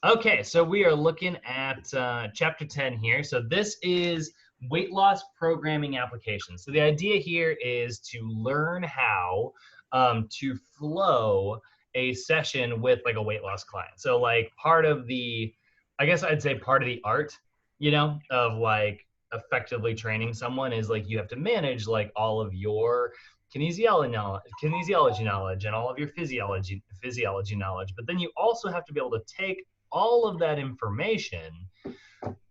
Okay, so we are looking at chapter 10 here. So this is weight loss programming applications. So the idea here is to learn how to flow a session with like a weight loss client. So like part of the, I guess I'd say part of the art, of like effectively training someone is like you have to manage like all of your kinesiology knowledge and all of your physiology knowledge. But then you also have to be able to take all of that information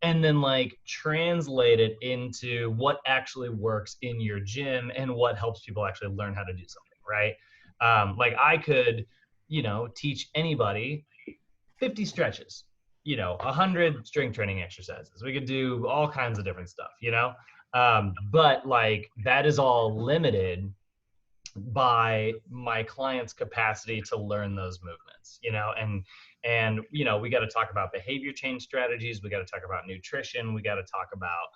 and then like translate it into what actually works in your gym and what helps people actually learn how to do something, right? Like I could, teach anybody 50 stretches, 100 strength training exercises. We could do all kinds of different stuff, but like that is all limited by my client's capacity to learn those movements, we got to talk about behavior change strategies. We got to talk about nutrition. We got to talk about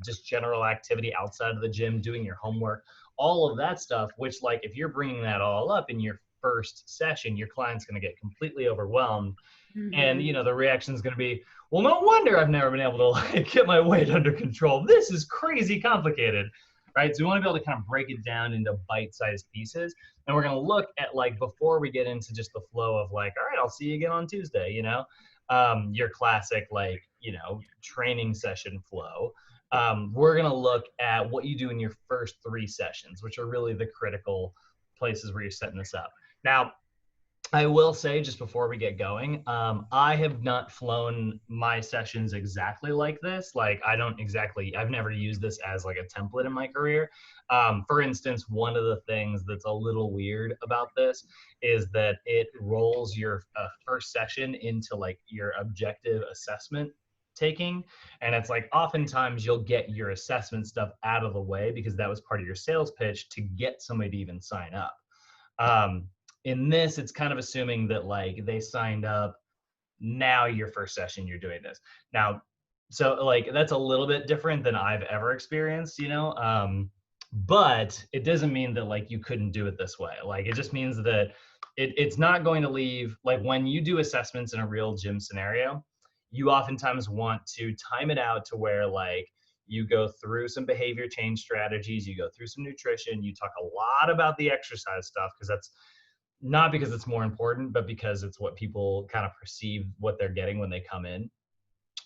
just general activity outside of the gym, doing your homework, all of that stuff, which like if you're bringing that all up in your first session, your client's going to get completely overwhelmed. And the reaction is going to be, well, no wonder I've never been able to like get my weight under control. This is crazy complicated. Right? So we want to be able to kind of break it down into bite-sized pieces. And we're going to look at like, before we get into just the flow of like, all right, I'll see you again on Tuesday, your classic, like, training session flow. We're going to look at what you do in your first 3 sessions, which are really the critical places where you're setting this up. Now, I will say just before we get going, I have not flown my sessions exactly like this. Like I've never used this as like a template in my career. For instance, one of the things that's a little weird about this is that it rolls your first session into like your objective assessment taking. And it's like oftentimes you'll get your assessment stuff out of the way because that was part of your sales pitch to get somebody to even sign up. In this, it's kind of assuming that like they signed up, now your first session, you're doing this. Now, so like that's a little bit different than I've ever experienced, but it doesn't mean that like you couldn't do it this way. Like it just means that it's not going to leave, like when you do assessments in a real gym scenario, you oftentimes want to time it out to where like you go through some behavior change strategies, you go through some nutrition, you talk a lot about the exercise stuff because that's not because it's more important, but because it's what people kind of perceive what they're getting when they come in,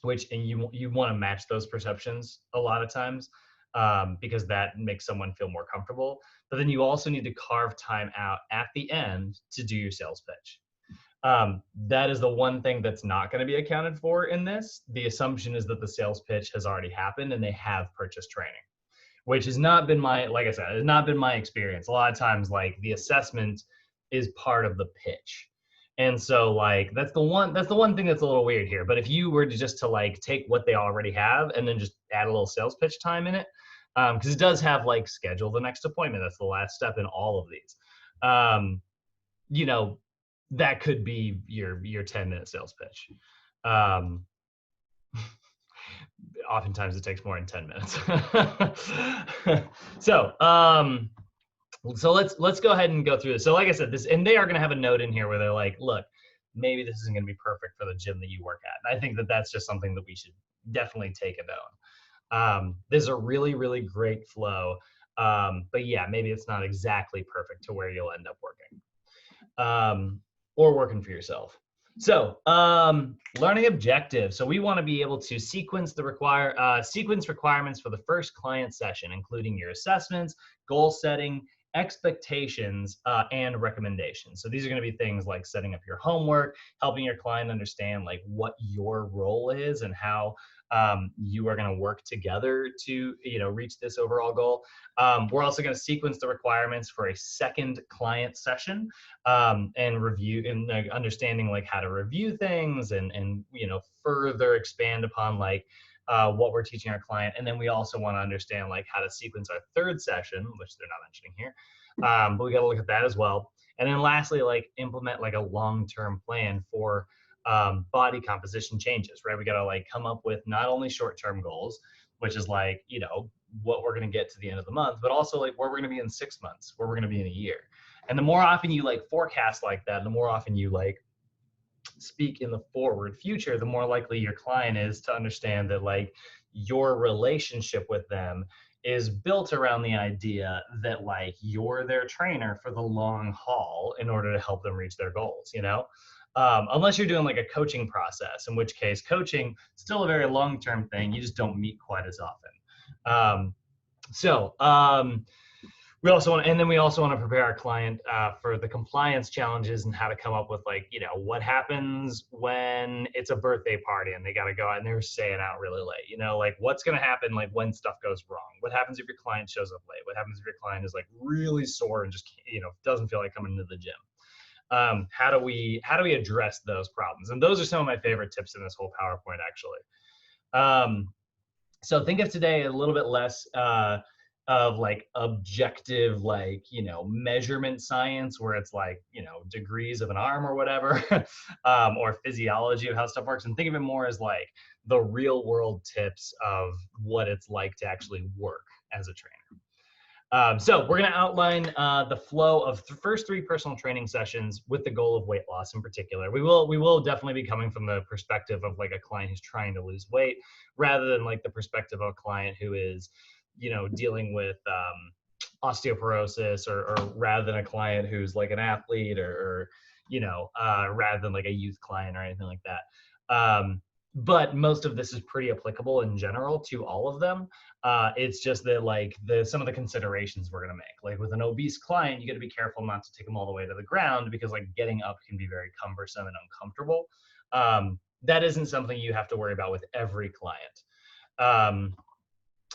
and you want to match those perceptions a lot of times because that makes someone feel more comfortable. But then you also need to carve time out at the end to do your sales pitch. That is the one thing that's not going to be accounted for in this. The assumption is that the sales pitch has already happened and they have purchased training, which has not been like I said, has not been my experience. A lot of times, like the assessment is part of the pitch. And so like that's the one thing that's a little weird here. But if you were to just to like take what they already have and then just add a little sales pitch time in it, because it does have like schedule the next appointment. That's the last step in all of these. That could be your 10-minute sales pitch. Oftentimes it takes more than 10 minutes. So let's go ahead and go through this. So like I said, and they are going to have a note in here where they're like, look, maybe this isn't going to be perfect for the gym that you work at. And I think that that's just something that we should definitely take a note. This is a really, really great flow. But yeah, maybe it's not exactly perfect to where you'll end up working or working for yourself. So learning objectives. So we want to be able to sequence requirements for the first client session, including your assessments, goal setting, expectations, and recommendations. So these are going to be things like setting up your homework, helping your client understand like what your role is and how you are going to work together to reach this overall goal. We're also going to sequence the requirements for a second client session and review and understanding like how to review things and further expand upon like what we're teaching our client. And then we also want to understand like how to sequence our third session, which they're not mentioning here. But we got to look at that as well. And then lastly, like implement like a long-term plan for body composition changes, right? We got to like come up with not only short-term goals, which is like, what we're going to get to the end of the month, but also like where we're going to be in 6 months, where we're going to be in a year. And the more often you like forecast like that, the more often you like speak in the forward future, the more likely your client is to understand that like your relationship with them is built around the idea that like you're their trainer for the long haul in order to help them reach their goals, you know? Unless you're doing like a coaching process, in which case coaching still a very long-term thing. You just don't meet quite as often. Um, so we also want, and then we also want to prepare our client for the compliance challenges and how to come up with like, you know, what happens when it's a birthday party and they got to go out and they're staying out really late, you know, like what's going to happen like when stuff goes wrong? What happens if your client shows up late? What happens if your client is like really sore and just, you know, doesn't feel like coming to the gym? How do we address those problems? And those are some of my favorite tips in this whole PowerPoint, actually. So think of today a little bit less of like objective, like, you know, measurement science where it's like, you know, degrees of an arm or whatever, or physiology of how stuff works. And think of it more as like the real world tips of what it's like to actually work as a trainer. So we're going to outline the flow of the first 3 personal training sessions with the goal of weight loss in particular. We will definitely be coming from the perspective of like a client who's trying to lose weight rather than like the perspective of a client who is, you know, dealing with osteoporosis or rather than a client who's like an athlete or you know, rather than like a youth client or anything like that. But most of this is pretty applicable in general to all of them. It's just that like some of the considerations we're gonna make. Like with an obese client, you got to be careful not to take them all the way to the ground because like getting up can be very cumbersome and uncomfortable. That isn't something you have to worry about with every client.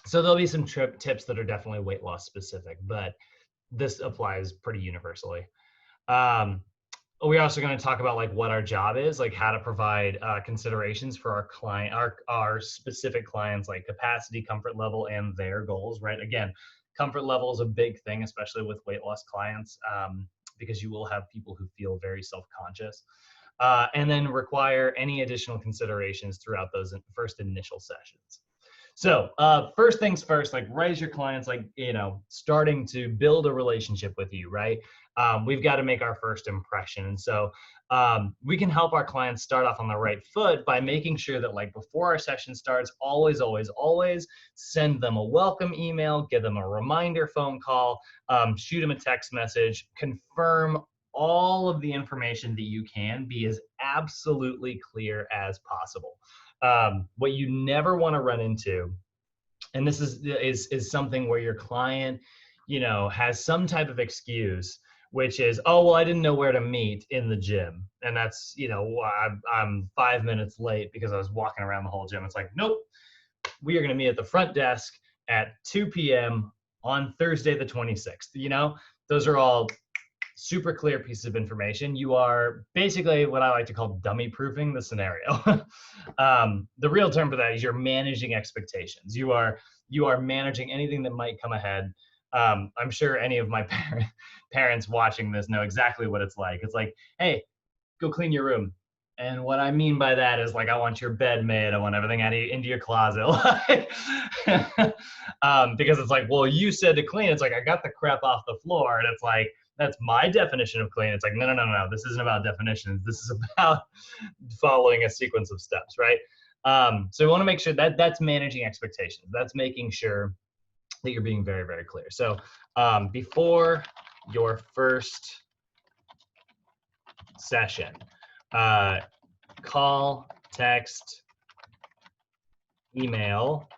So there'll be some tips that are definitely weight loss specific, but this applies pretty universally. We're also going to talk about like what our job is, like how to provide considerations for our client, our specific clients, like capacity, comfort level, and their goals, right? Again, comfort level is a big thing, especially with weight loss clients, because you will have people who feel very self-conscious. And then require any additional considerations throughout those first initial sessions. So first things first, like right as your clients, like, you know, starting to build a relationship with you, right? We've got to make our first impression. And so we can help our clients start off on the right foot by making sure that like before our session starts, always, always, always send them a welcome email, give them a reminder phone call, shoot them a text message, confirm all of the information that you can, be as absolutely clear as possible. What you never want to run into, and this is something where your client, you know, has some type of excuse, which is, oh, well, I didn't know where to meet in the gym. And that's, you know, I'm 5 minutes late because I was walking around the whole gym. It's like, nope, we are going to meet at the front desk at 2 p.m. on Thursday, the 26th. You know, those are all super clear pieces of information. You are basically what I like to call dummy proofing the scenario. The real term for that is you're managing expectations. You are managing anything that might come ahead. I'm sure any of my parents watching this know exactly what it's like. It's like, hey, go clean your room. And what I mean by that is like, I want your bed made. I want everything into your closet. Because it's like, well, you said to clean. It's like, I got the crap off the floor. And it's like, that's my definition of clean. It's like, no. This isn't about definitions. This is about following a sequence of steps, right? So we want to make sure that that's managing expectations. That's making sure that you're being very, very clear. So before your first session, call, text, email,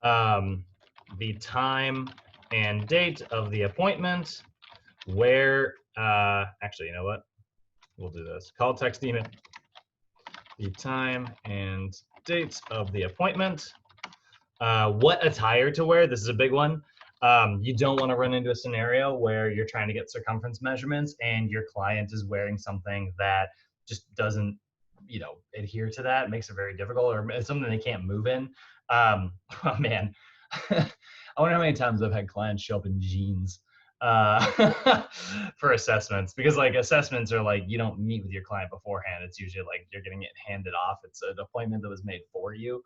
the time and date of the appointment, where, actually, you know what? We'll do this. Call, text, email, the time and date of the appointment, what attire to wear. This is a big one. You don't want to run into a scenario where you're trying to get circumference measurements and your client is wearing something that just doesn't, you know, adhere to that. It makes it very difficult, or it's something they can't move in. Oh man, I wonder how many times I've had clients show up in jeans for assessments, because like assessments are like, you don't meet with your client beforehand. It's usually like you're getting it handed off. It's an appointment that was made for you.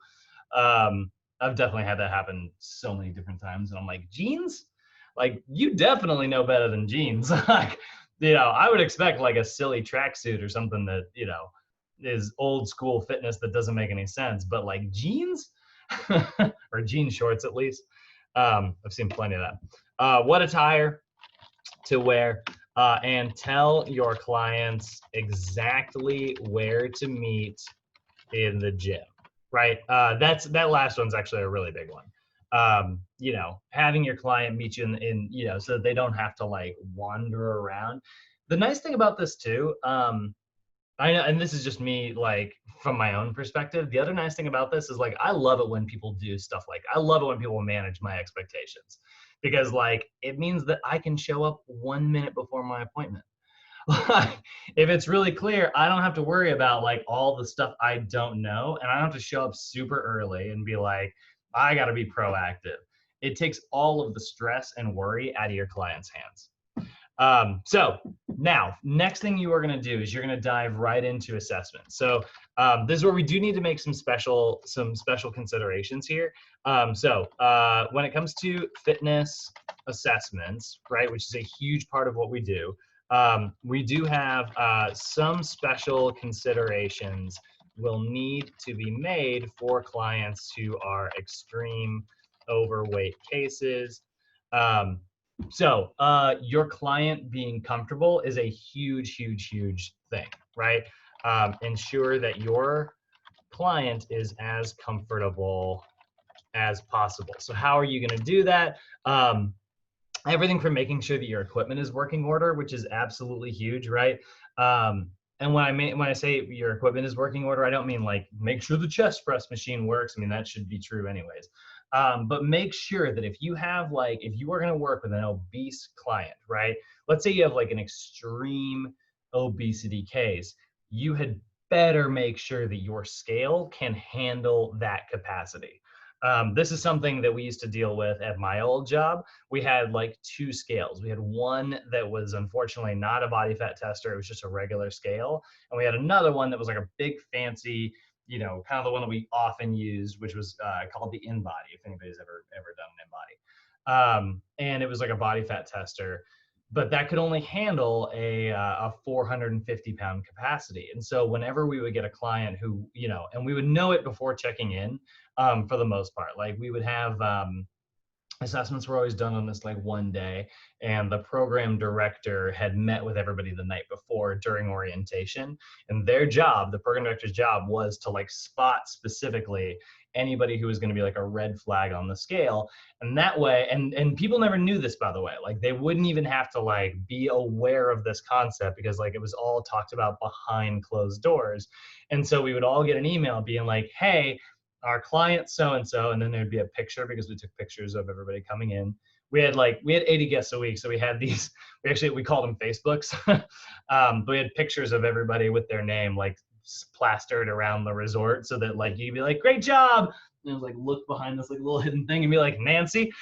I've definitely had that happen so many different times, and I'm like, jeans? Like, you definitely know better than jeans. Like, you know, I would expect like a silly tracksuit or something that, you know, is old school fitness that doesn't make any sense. But like jeans or jean shorts at least. I've seen plenty of that. What attire to wear, and tell your clients exactly where to meet in the gym, right? That last one's actually a really big one. You know, having your client meet you in, you know, so that they don't have to like wander around. The nice thing about this too, I know, and this is just me, like from my own perspective. The other nice thing about this is like I love it when people do stuff like I love it when people manage my expectations, because like it means that I can show up 1 minute before my appointment. Like, if it's really clear, I don't have to worry about like all the stuff I don't know, and I don't have to show up super early and be like, I got to be proactive. It takes all of the stress and worry out of your client's hands. So now, next thing you are going to do is you're going to dive right into assessment. So this is where we do need to make some special considerations here. When it comes to fitness assessments, right, which is a huge part of what we do have some special considerations will need to be made for clients who are extreme overweight cases. Your client being comfortable is a huge, huge, huge thing, right? Ensure that your client is as comfortable as possible. So how are you going to do that? Everything from making sure that your equipment is working order, which is absolutely huge, right? And when I say your equipment is working order, I don't mean like make sure the chest press machine works. I mean, that should be true anyways. But make sure that if you are going to work with an obese client, right? Let's say you have like an extreme obesity case, you had better make sure that your scale can handle that capacity. This is something that we used to deal with at my old job. We had like 2 scales. We had one that was unfortunately not a body fat tester. It was just a regular scale. And we had another one that was like a big fancy, you know, kind of the one that we often used, which was called the InBody, if anybody's ever done an InBody. And it was like a body fat tester, but that could only handle a 450 pound capacity. And so whenever we would get a client who, you know, and we would know it before checking in, for the most part, like we would have assessments were always done on this like one day, and the program director had met with everybody the night before during orientation, and the program director's job was to like spot specifically anybody who was going to be like a red flag on the scale. And that way, and people never knew this, by the way, like they wouldn't even have to like be aware of this concept, because like it was all talked about behind closed doors. And so we would all get an email being like, hey, our client so-and-so, and then there'd be a picture, because we took pictures of everybody coming in. We had 80 guests a week, so we had these, we called them Facebooks. But we had pictures of everybody with their name like plastered around the resort, so that like you'd be like, great job, and it was like look behind this like little hidden thing and be like, Nancy.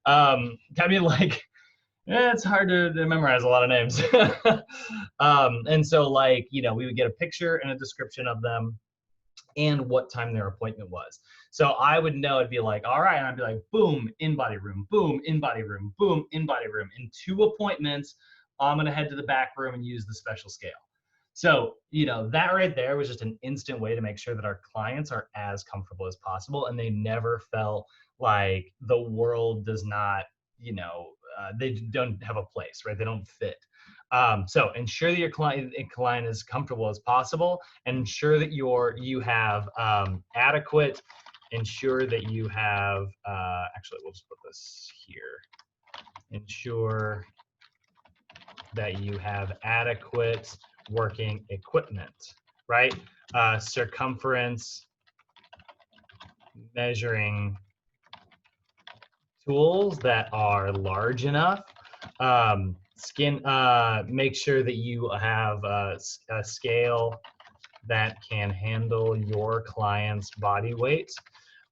I mean, like, it's hard to memorize a lot of names. And so like, you know, we would get a picture and a description of them and what time their appointment was. So I would know, it'd be like, all right, and I'd be like, boom, InBody room, boom, InBody room, boom, InBody room. In 2 appointments, I'm gonna head to the back room and use the special scale. So, you know, that right there was just an instant way to make sure that our clients are as comfortable as possible, and they never felt like the world does not, you know, they don't have a place, right? They don't fit. So ensure that your client is as comfortable as possible, and ensure that you have adequate. Ensure that you have actually, we'll just put this here. Ensure that you have adequate working equipment, right? Circumference measuring tools that are large enough. Make sure that you have a scale that can handle your client's body weight.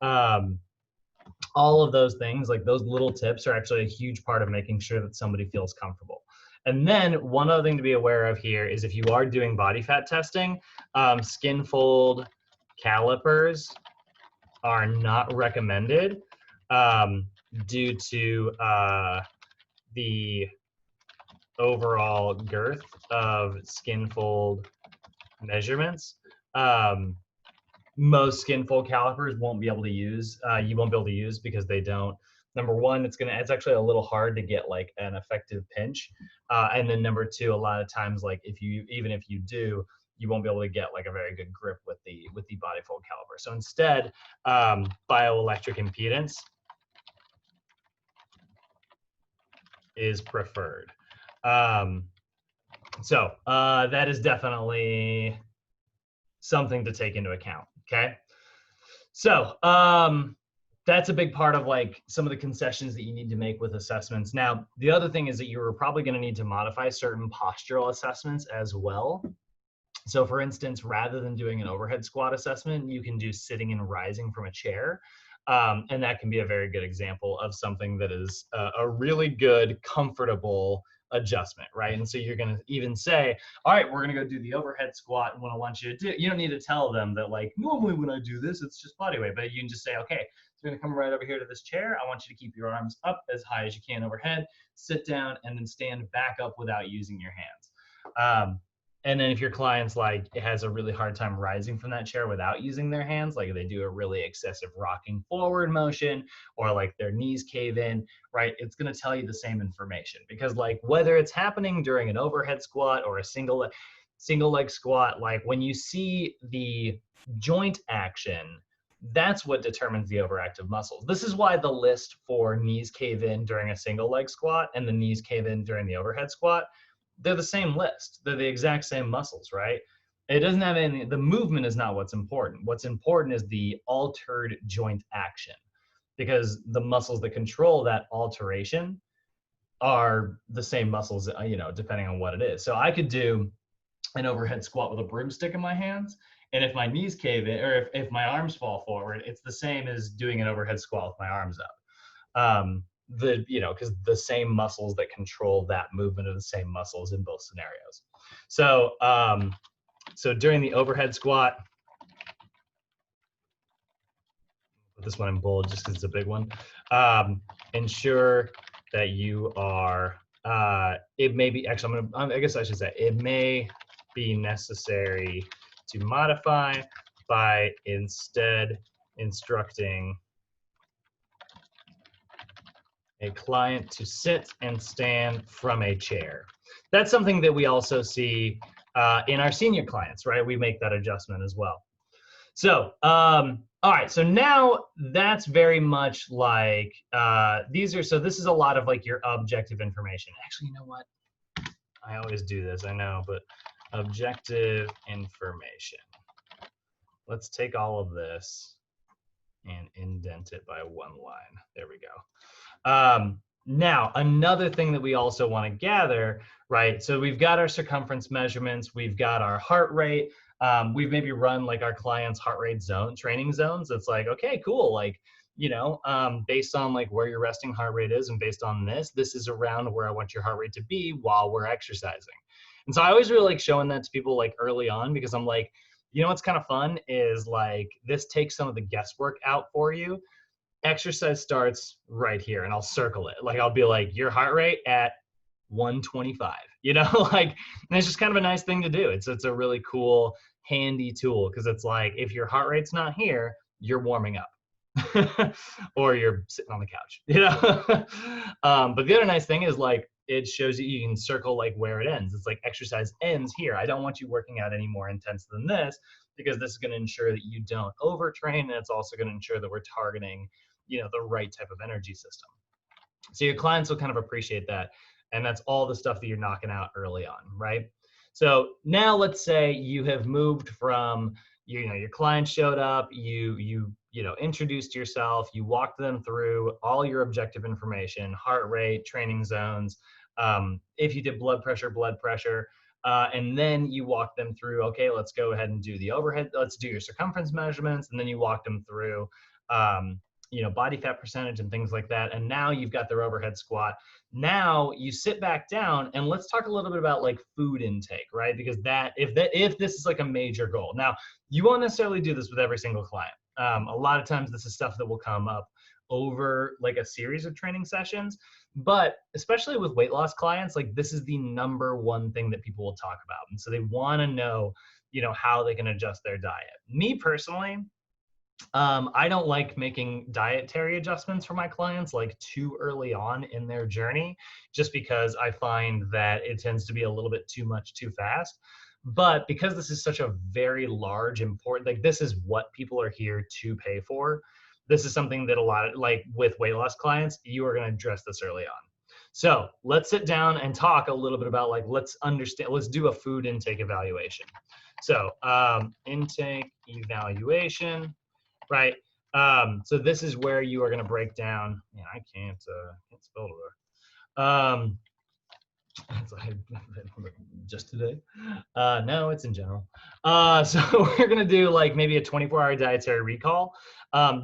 All of those things, like those little tips, are actually a huge part of making sure that somebody feels comfortable. And then one other thing to be aware of here is, if you are doing body fat testing, skin fold calipers are not recommended due to the overall girth of skin fold measurements. Most skin fold calipers won't be able to use, you won't be able to use because they don't. Number one, it's actually a little hard to get like an effective pinch. And then number two, a lot of times, like even if you do, you won't be able to get like a very good grip with the body fold caliper. So instead, bioelectric impedance is preferred. So that is definitely something to take into account. Okay. So that's a big part of like some of the concessions that you need to make with assessments. Now, the other thing is that you're probably going to need to modify certain postural assessments as well. So for instance, rather than doing an overhead squat assessment, you can do sitting and rising from a chair. And that can be a very good example of something that is a really good, comfortable adjustment, right? And so you're going to even say, all right, we're going to go do the overhead squat. And what I want you to do, you don't need to tell them that like, normally when I do this, it's just body weight, but you can just say, okay, so we're going to come right over here to this chair. I want you to keep your arms up as high as you can overhead, sit down, and then stand back up without using your hands. And then if your client's like has a really hard time rising from that chair without using their hands, like they do a really excessive rocking forward motion or like their knees cave in, right? It's going to tell you the same information because like whether it's happening during an overhead squat or a single leg squat, like when you see the joint action, that's what determines the overactive muscles. This is why the list for knees cave in during a single leg squat and the knees cave in during the overhead squat, they're the same list. They're the exact same muscles, right? It doesn't have any, the movement is not what's important. What's important is the altered joint action because the muscles that control that alteration are the same muscles, you know, depending on what it is. So I could do an overhead squat with a broomstick in my hands. And if my knees cave in, or if my arms fall forward, it's the same as doing an overhead squat with my arms up. Because the same muscles that control that movement are the same muscles in both scenarios. So, so during the overhead squat, put this one in bold just because it's a big one. Ensure that you are. It may be actually. I guess I should say it may be necessary to modify by instead instructing a client to sit and stand from a chair. That's something that we also see in our senior clients, right? We make that adjustment as well. So, all right, so now that's very much like, so this is a lot of like your objective information. Actually, you know what? I always do this, I know, but objective information. Let's take all of this and indent it by one line. There we go. Now, another thing that we also want to gather, right? So we've got our circumference measurements, we've got our heart rate. We've maybe run like our clients' heart rate zone, training zones. It's like, okay, cool. Like, you know, based on like where your resting heart rate is and based on this is around where I want your heart rate to be while we're exercising. And so I always really like showing that to people like early on because I'm like, you know, what's kind of fun is like, this takes some of the guesswork out for you. Exercise starts right here and I'll circle it. Like I'll be like, your heart rate at 125, you know, like, and it's just kind of a nice thing to do. It's a really cool, handy tool because it's like, if your heart rate's not here, you're warming up or you're sitting on the couch, you know? But the other nice thing is like, it shows you can circle like where it ends. It's like exercise ends here. I don't want you working out any more intense than this because this is going to ensure that you don't overtrain. And it's also going to ensure that we're targeting, you know, the right type of energy system. So your clients will kind of appreciate that. And that's all the stuff that you're knocking out early on, right? So now let's say you have moved from, you know, your client showed up, you introduced yourself, you walked them through all your objective information, heart rate, training zones, if you did blood pressure, and then you walk them through, okay, let's go ahead and do the overhead, let's do your circumference measurements, and then you walk them through, you know, body fat percentage and things like that. And now you've got their overhead squat. Now you sit back down and let's talk a little bit about like food intake, right? Because if this is like a major goal. Now, you won't necessarily do this with every single client. A lot of times this is stuff that will come up over like a series of training sessions. But especially with weight loss clients, like this is the number one thing that people will talk about. And so they want to know, how they can adjust their diet. Me personally, I don't like making dietary adjustments for my clients like too early on in their journey, just because I find that it tends to be a little bit too much too fast. But because this is such a very large, important, like this is what people are here to pay for. This is something that a lot of, like with weight loss clients, you are going to address this early on. So let's sit down and talk a little bit about like, let's do a food intake evaluation. So intake evaluation. Right. So this is where you are going to break down. Man, I can't spell it. Just today. No, it's in general. So we're going to do like maybe a 24-hour dietary recall.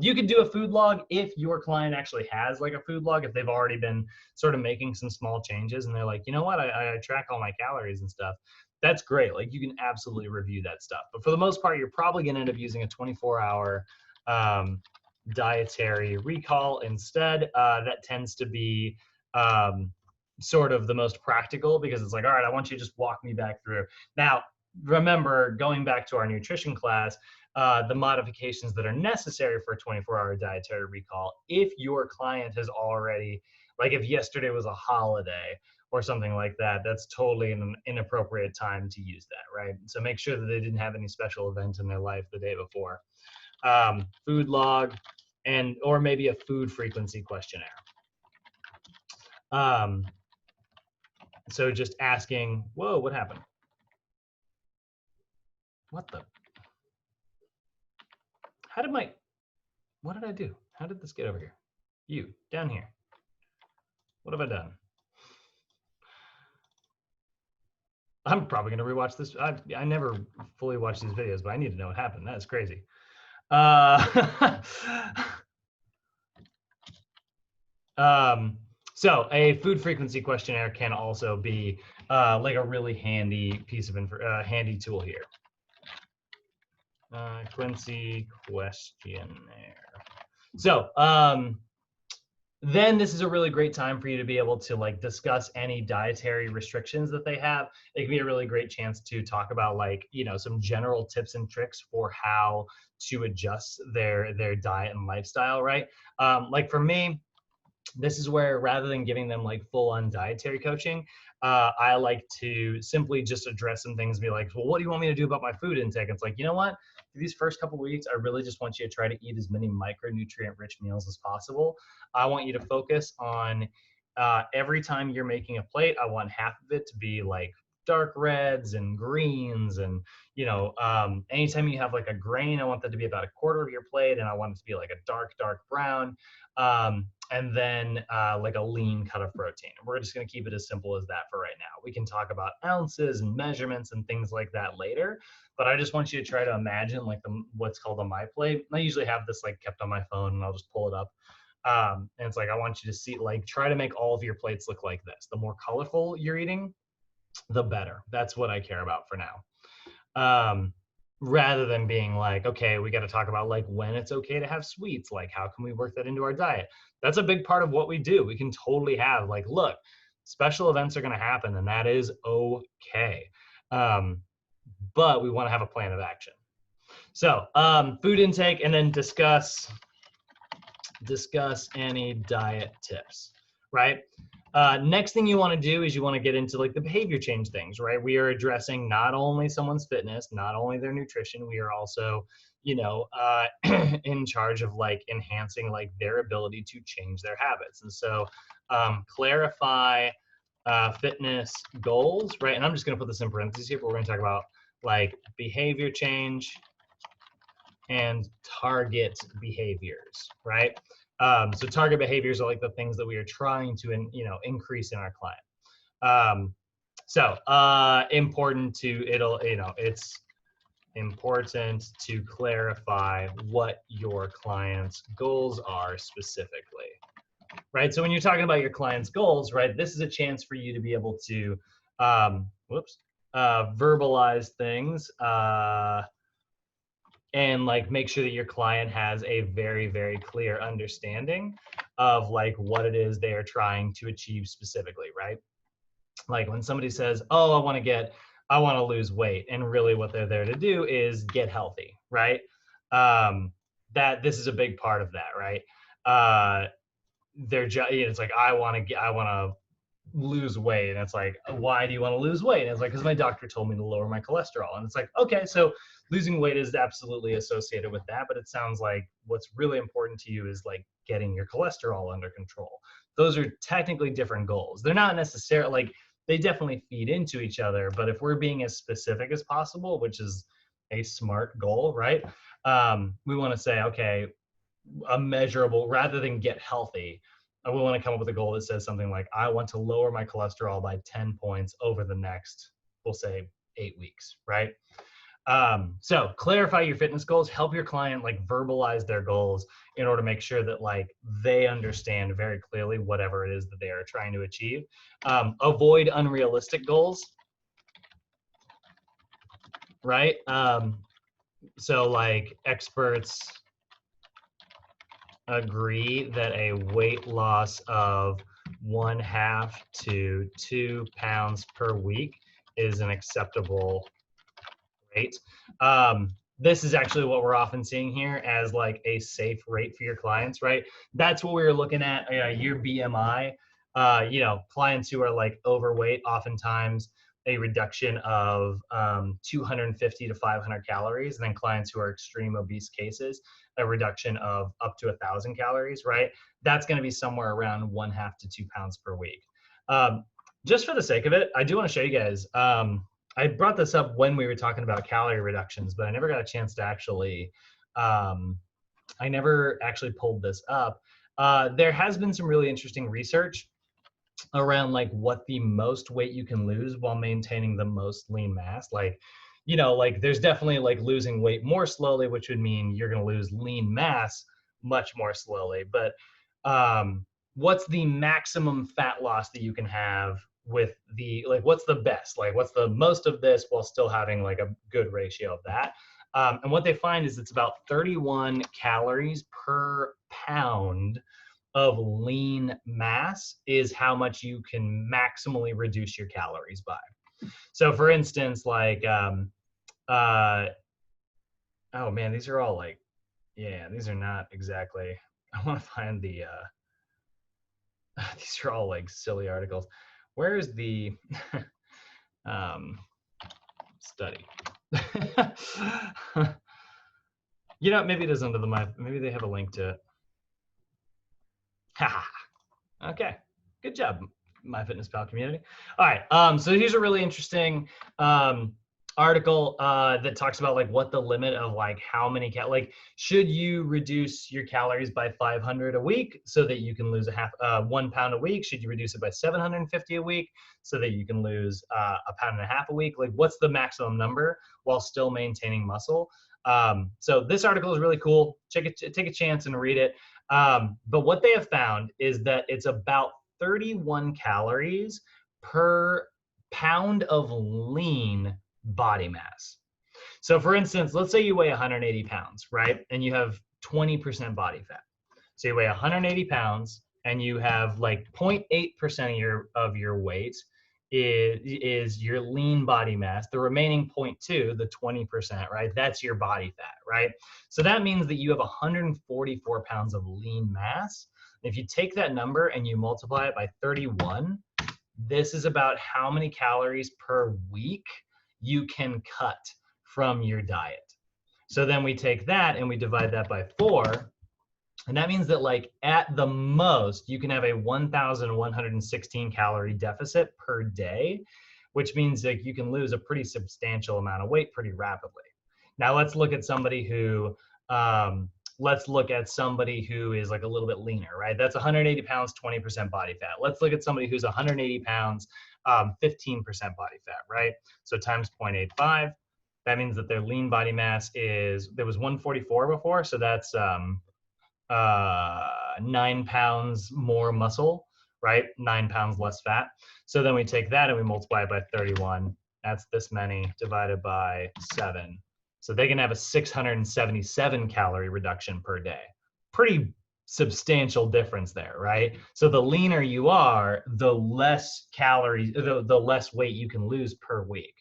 You could do a food log if your client actually has like a food log, if they've already been sort of making some small changes and they're like, you know what, I track all my calories and stuff. That's great. Like you can absolutely review that stuff. But for the most part, you're probably going to end up using a 24-hour dietary recall instead. That tends to be sort of the most practical, because it's like, all right, I want you to just walk me back through. Now, remember, going back to our nutrition class, the modifications that are necessary for a 24-hour dietary recall, if your client has already, like if yesterday was a holiday or something like that, that's totally an inappropriate time to use that, right? So make sure that they didn't have any special event in their life the day before. Food log, or maybe a food frequency questionnaire. So just asking, whoa, what happened? What did I do? How did this get over here? You, down here. What have I done? I'm probably gonna rewatch this. I never fully watch these videos, but I need to know what happened. That's crazy. So a food frequency questionnaire can also be like a really handy piece of handy tool here. Frequency questionnaire. So then this is a really great time for you to be able to like discuss any dietary restrictions that they have. It can be a really great chance to talk about like, some general tips and tricks for how to adjust their diet and lifestyle, right? Like for me, this is where, rather than giving them like full-on dietary coaching, I like to simply just address some things and be like, well, what do you want me to do about my food intake? It's like, you know what? For these first couple of weeks, I really just want you to try to eat as many micronutrient-rich meals as possible. I want you to focus on every time you're making a plate, I want half of it to be like dark reds and greens, and anytime you have like a grain, I want that to be about a quarter of your plate, and I want it to be like a dark brown, and then like a lean cut of protein. We're just going to keep it as simple as that for right now. We can talk about ounces and measurements and things like that later, but I just want you to try to imagine like what's called a my plate. I usually have this like kept on my phone, and I'll just pull it up. And it's like, I want you to see, like, try to make all of your plates look like this. The more colorful you're eating, the better. That's what I care about for now. Rather than being like, okay, we got to talk about like when it's okay to have sweets. Like, how can we work that into our diet? That's a big part of what we do. We can totally have like, look, special events are going to happen, and that is okay. But we want to have a plan of action. So food intake, and then discuss any diet tips, right? Next thing you want to do is you want to get into like the behavior change things, right? We are addressing not only someone's fitness, not only their nutrition, we are also, in charge of like enhancing like their ability to change their habits. And so clarify fitness goals, right? And I'm just going to put this in parentheses here, but we're going to talk about like behavior change and target behaviors, right? So target behaviors are like the things that we are trying to, increase in our client. It's important to clarify what your client's goals are specifically, right? So when you're talking about your client's goals, right, this is a chance for you to be able to, verbalize things. and like make sure that your client has a very, very clear understanding of like what it is they are trying to achieve specifically, right? Like when somebody says, oh, I want to lose weight, and really what they're there to do is get healthy, right? That this is a big part of that, right? It's like, I want to lose weight, and it's like, why do you want to lose weight? And it's like, because my doctor told me to lower my cholesterol. And it's like, okay, so losing weight is absolutely associated with that, but it sounds like what's really important to you is like getting your cholesterol under control. Those are technically different goals. They're not necessarily like, they definitely feed into each other, but if we're being as specific as possible, which is a smart goal, right? We want to say, okay, a measurable, rather than get healthy, we want to come up with a goal that says something like, I want to lower my cholesterol by 10 points over the next, we'll say 8 weeks, right? So clarify your fitness goals, help your client like verbalize their goals in order to make sure that like they understand very clearly whatever it is that they are trying to achieve. Avoid unrealistic goals, right? So like experts agree that a weight loss of 1/2 to 2 pounds per week is an acceptable rate. This is actually what we're often seeing here as like a safe rate for your clients, right? That's what we were looking at, your BMI. Clients who are like overweight, oftentimes a reduction of 250 to 500 calories, and then clients who are extreme obese cases, a reduction of up to 1,000 calories, right? That's going to be somewhere around 1/2 to 2 pounds per week. Just for the sake of it, I do want to show you guys. I brought this up when we were talking about calorie reductions, but I never got a chance to actually, I never actually pulled this up. There has been some really interesting research around like what the most weight you can lose while maintaining the most lean mass. Like, like there's definitely like losing weight more slowly, which would mean you're going to lose lean mass much more slowly. But what's the maximum fat loss that you can have with the, like, what's the best, like what's the most of this while still having like a good ratio of that? And what they find is it's about 31 calories per pound of lean mass is how much you can maximally reduce your calories by. So for instance, like, oh man, these are all like, yeah, these are not exactly, I want to find the, these are all like silly articles. Where is the study? Maybe it is under the maybe they have a link to it. Okay, good job, MyFitnessPal community. All right, so here's a really interesting article that talks about like what the limit of like how many like should you reduce your calories by 500 a week so that you can lose 1 pound a week? Should you reduce it by 750 a week so that you can lose 1.5 pounds a week? Like, what's the maximum number while still maintaining muscle? So this article is really cool. Take a chance and read it. But what they have found is that it's about 31 calories per pound of lean body mass. So for instance, let's say you weigh 180 pounds, right? And you have 20% body fat. So you weigh 180 pounds and you have like 0.8% of your weight is your lean body mass. The remaining 0.2, the 20%, right? That's your body fat, right? So that means that you have 144 pounds of lean mass. If you take that number and you multiply it by 31, this is about how many calories per week you can cut from your diet. So then we take that and we divide that by 4. And that means that like at the most, you can have a 1,116 calorie deficit per day, which means that you can lose a pretty substantial amount of weight pretty rapidly. Now let's look at somebody who, is like a little bit leaner, right? That's 180 pounds, 20% body fat. Let's look at somebody who's 180 pounds, 15% body fat, right? So times 0.85, that means that their lean body mass there was 144 before, so that's 9 pounds more muscle, right? 9 pounds less fat. So then we take that and we multiply it by 31. That's this many divided by 7. So they can have a 677 calorie reduction per day. Pretty substantial difference there, right? So the leaner you are, the less calories, the less weight you can lose per week.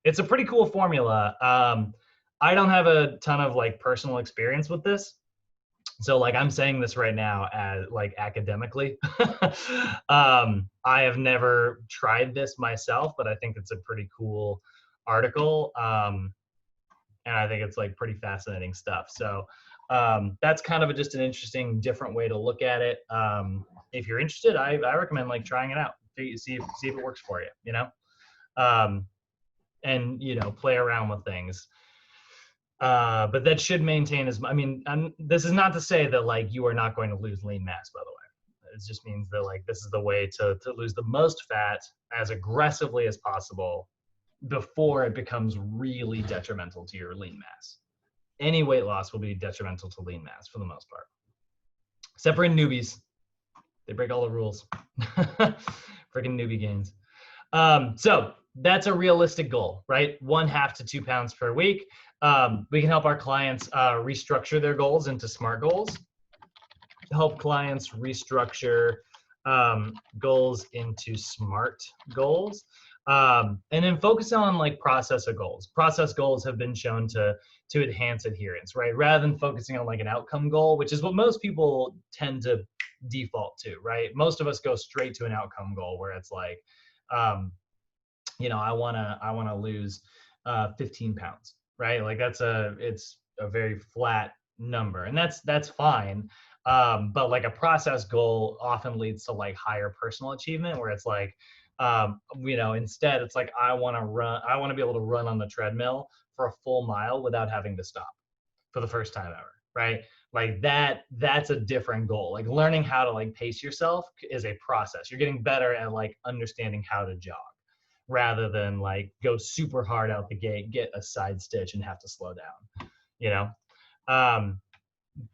It's a pretty cool formula. I don't have a ton of like personal experience with this. So like I'm saying this right now as like academically. I have never tried this myself, but I think it's a pretty cool article. And I think it's like pretty fascinating stuff. So that's kind of just an interesting, different way to look at it. If you're interested, I recommend like trying it out, see if it works for you, you know, and you know, play around with things. But that should maintain I mean, this is not to say that like you are not going to lose lean mass, by the way. It just means that like this is the way to lose the most fat as aggressively as possible before it becomes really detrimental to your lean mass. Any weight loss will be detrimental to lean mass for the most part. Except for in newbies. They break all the rules. Freaking newbie gains. So that's a realistic goal, right? 1/2 to 2 pounds per week. We can help our clients restructure their goals into SMART goals. Help clients restructure goals into SMART goals. And then focus on like process of goals. Process goals have been shown to enhance adherence, right? Rather than focusing on like an outcome goal, which is what most people tend to default to, right? Most of us go straight to an outcome goal where it's like, you know, I wanna lose 15 pounds, right? Like it's a very flat number, and that's fine. But like a process goal often leads to like higher personal achievement, where it's like, you know, instead it's like I want to be able to run on the treadmill for a full mile without having to stop for the first time ever, right? Like that's a different goal. Like learning how to like pace yourself is a process. You're getting better at like understanding how to jog rather than like go super hard out the gate, get a side stitch and have to slow down, you know?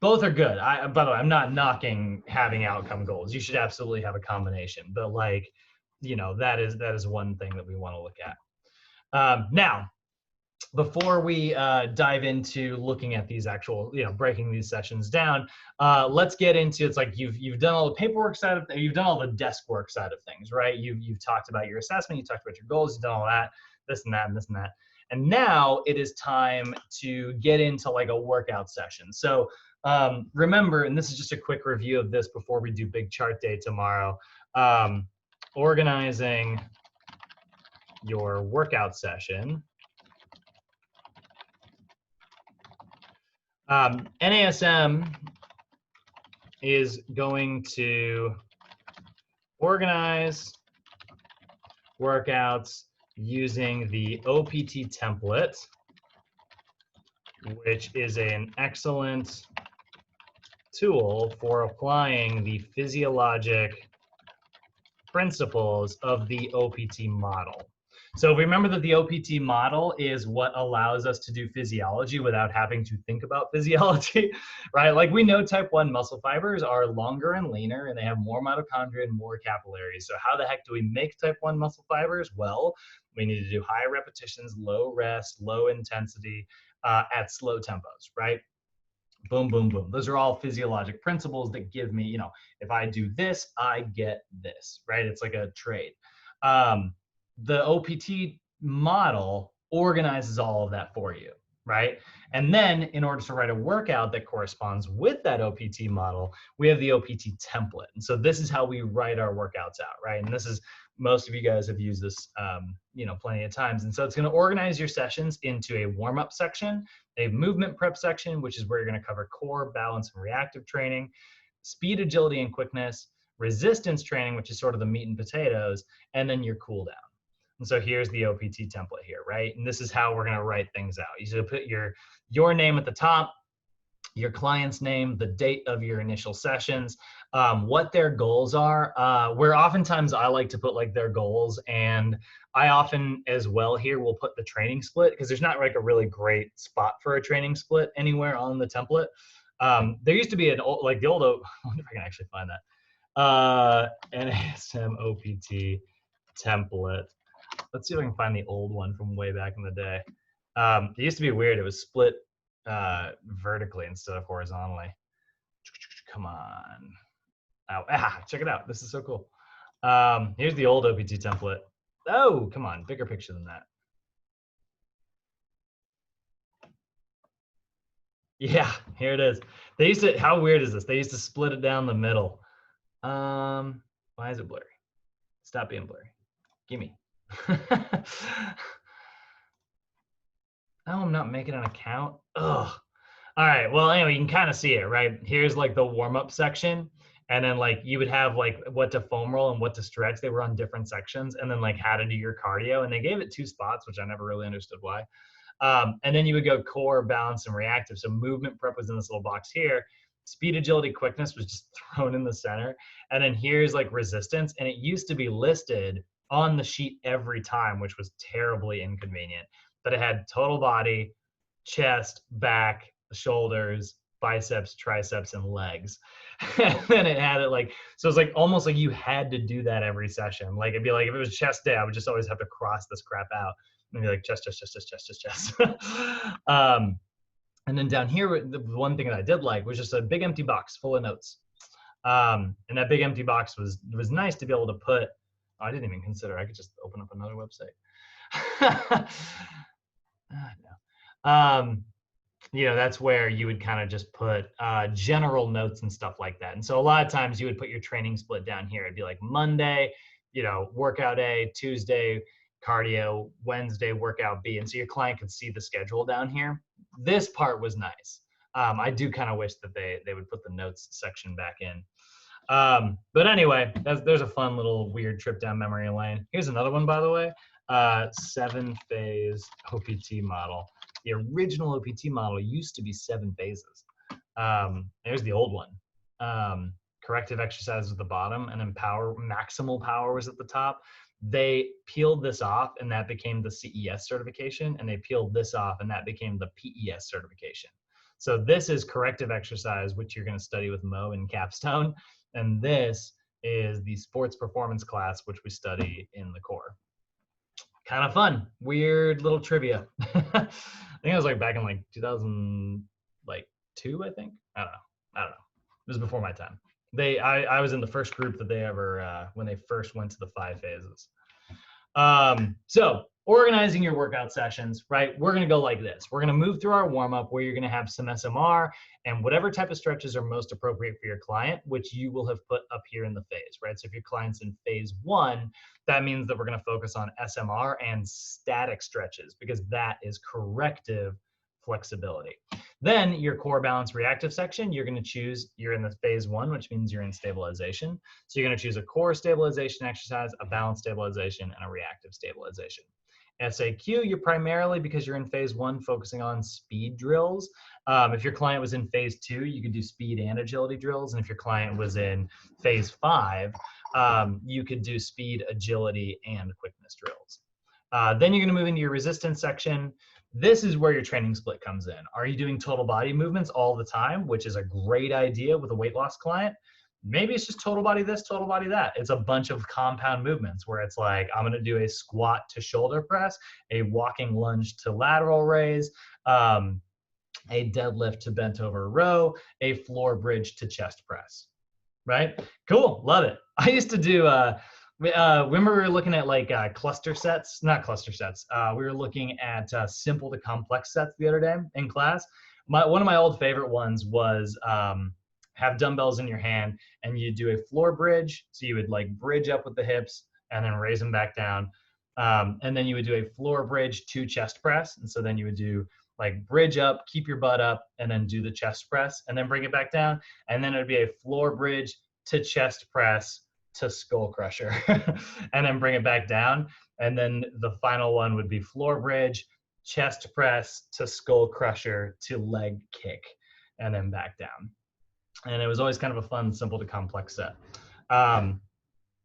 Both are good. By the way, I'm not knocking having outcome goals. You should absolutely have a combination, but like, you know, that is one thing that we want to look at. Now, before we dive into looking at these actual, you know, breaking these sessions down, let's get into, it's like you've done all the paperwork side of, you've done all the desk work side of things, right? You've talked about your assessment, you talked about your goals, you've done all that, this and that, and this and that. And now it is time to get into like a workout session. So remember, and this is just a quick review of this before we do big chart day tomorrow, organizing your workout session. NASM is going to organize workouts using the OPT template, which is an excellent tool for applying the physiologic principles of the OPT model. So remember that the OPT model is what allows us to do physiology without having to think about physiology, right? Like we know type 1 muscle fibers are longer and leaner and they have more mitochondria and more capillaries. So how the heck do we make type 1 muscle fibers? Well, we need to do high repetitions, low rest, low intensity at slow tempos, right? Boom, boom, boom. Those are all physiologic principles that give me, you know, if I do this, I get this, right? It's like a trade. The OPT model organizes all of that for you, right? And then in order to write a workout that corresponds with that OPT model, we have the OPT template. And so this is how we write our workouts out, right? And this is, most of you guys have used this, you know, plenty of times. And so it's going to organize your sessions into a warm-up section, a movement prep section, which is where you're going to cover core, balance, and reactive training, speed, agility, and quickness, resistance training, which is sort of the meat and potatoes, and then your cool down. And so here's the OPT template here, right? And this is how we're going to write things out. You should put your name at the top, your client's name, the date of your initial sessions, what their goals are. Where oftentimes I like to put like their goals, and I often as well here will put the training split, because there's not like a really great spot for a training split anywhere on the template. There used to be an old, like the old, I wonder if I can actually find that. NASM OPT template. Let's see if I can find the old one from way back in the day. It used to be weird. It was split vertically instead of horizontally. Come on. Ow. Check it out. This is so cool. Here's the old OPT template. Oh, come on. Bigger picture than that. Yeah, here it is. They used to, how weird is this? They used to split it down the middle. Why is it blurry? Stop being blurry. Gimme. Oh, I'm not making an account. Ugh. All right. Well, anyway, you can kind of see it, right? Here's like the warm-up section. And then like you would have like what to foam roll and what to stretch. They were on different sections, and then like how to do your cardio. And they gave it 2 spots, which I never really understood why. And then you would go core, balance, and reactive. So movement prep was in this little box here. Speed, agility, quickness was just thrown in the center. And then here's like resistance. And it used to be listed on the sheet every time, which was terribly inconvenient. But it had total body, chest, back, shoulders, biceps, triceps, and legs. And then it had it like, so it's like almost like you had to do that every session. Like it'd be like, if it was chest day, I would just always have to cross this crap out and be like chest, chest, chest, chest, chest, chest, chest. And then down here, the one thing that I did like was just a big empty box full of notes. And that big empty box was nice to be able to put, oh, I didn't even consider, I could just open up another website. No. You know, that's where you would kind of just put general notes and stuff like that. And so a lot of times you would put your training split down here. It'd be like Monday, you know, workout A, Tuesday, cardio, Wednesday, workout B. And so your client could see the schedule down here. This part was nice. I do kind of wish that they would put the notes section back in. But anyway, there's a fun little weird trip down memory lane. Here's another one, by the way, 7-phase OPT model. The original OPT model used to be 7 phases. There's the old one. Corrective exercise at the bottom, and then maximal power was at the top. They peeled this off, and that became the CES certification, and they peeled this off, and that became the PES certification. So this is corrective exercise, which you're going to study with Mo in Capstone, and this is the sports performance class, which we study in the core. Kind of fun, weird little trivia. I think it was like back in like 2002, I think. I don't know. It was before my time. I was in the first group that they ever, when they first went to the 5 phases. So organizing your workout sessions, right? We're gonna go like this. We're gonna move through our warm up where you're gonna have some SMR and whatever type of stretches are most appropriate for your client, which you will have put up here in the phase, right? So if your client's in phase 1, that means that we're gonna focus on SMR and static stretches because that is corrective flexibility. Then your core balance reactive section, you're going to choose, you're in the phase 1, which means you're in stabilization. So you're going to choose a core stabilization exercise, a balance stabilization, and a reactive stabilization. SAQ, you're primarily, because you're in phase 1, focusing on speed drills. If your client was in phase 2, you could do speed and agility drills. And if your client was in phase 5, you could do speed, agility, and quickness drills. Then you're going to move into your resistance section. This is where your training split comes in. Are you doing total body movements all the time, which is a great idea with a weight loss client? Maybe it's just total body this, total body that. It's a bunch of compound movements where it's like, I'm gonna do a squat to shoulder press, a walking lunge to lateral raise, a deadlift to bent over row, a floor bridge to chest press, right? Cool, love it. I used to do, remember we were looking at like cluster sets, not cluster sets. We were looking at simple to complex sets the other day in class. One of my old favorite ones was have dumbbells in your hand and you do a floor bridge. So you would like bridge up with the hips and then raise them back down. And then you would do a floor bridge to chest press. And so then you would do like bridge up, keep your butt up, and then do the chest press and then bring it back down. And then it would be a floor bridge to chest press to skull crusher and then bring it back down. And then the final one would be floor bridge, chest press to skull crusher to leg kick, and then back down. And it was always kind of a fun, simple to complex set.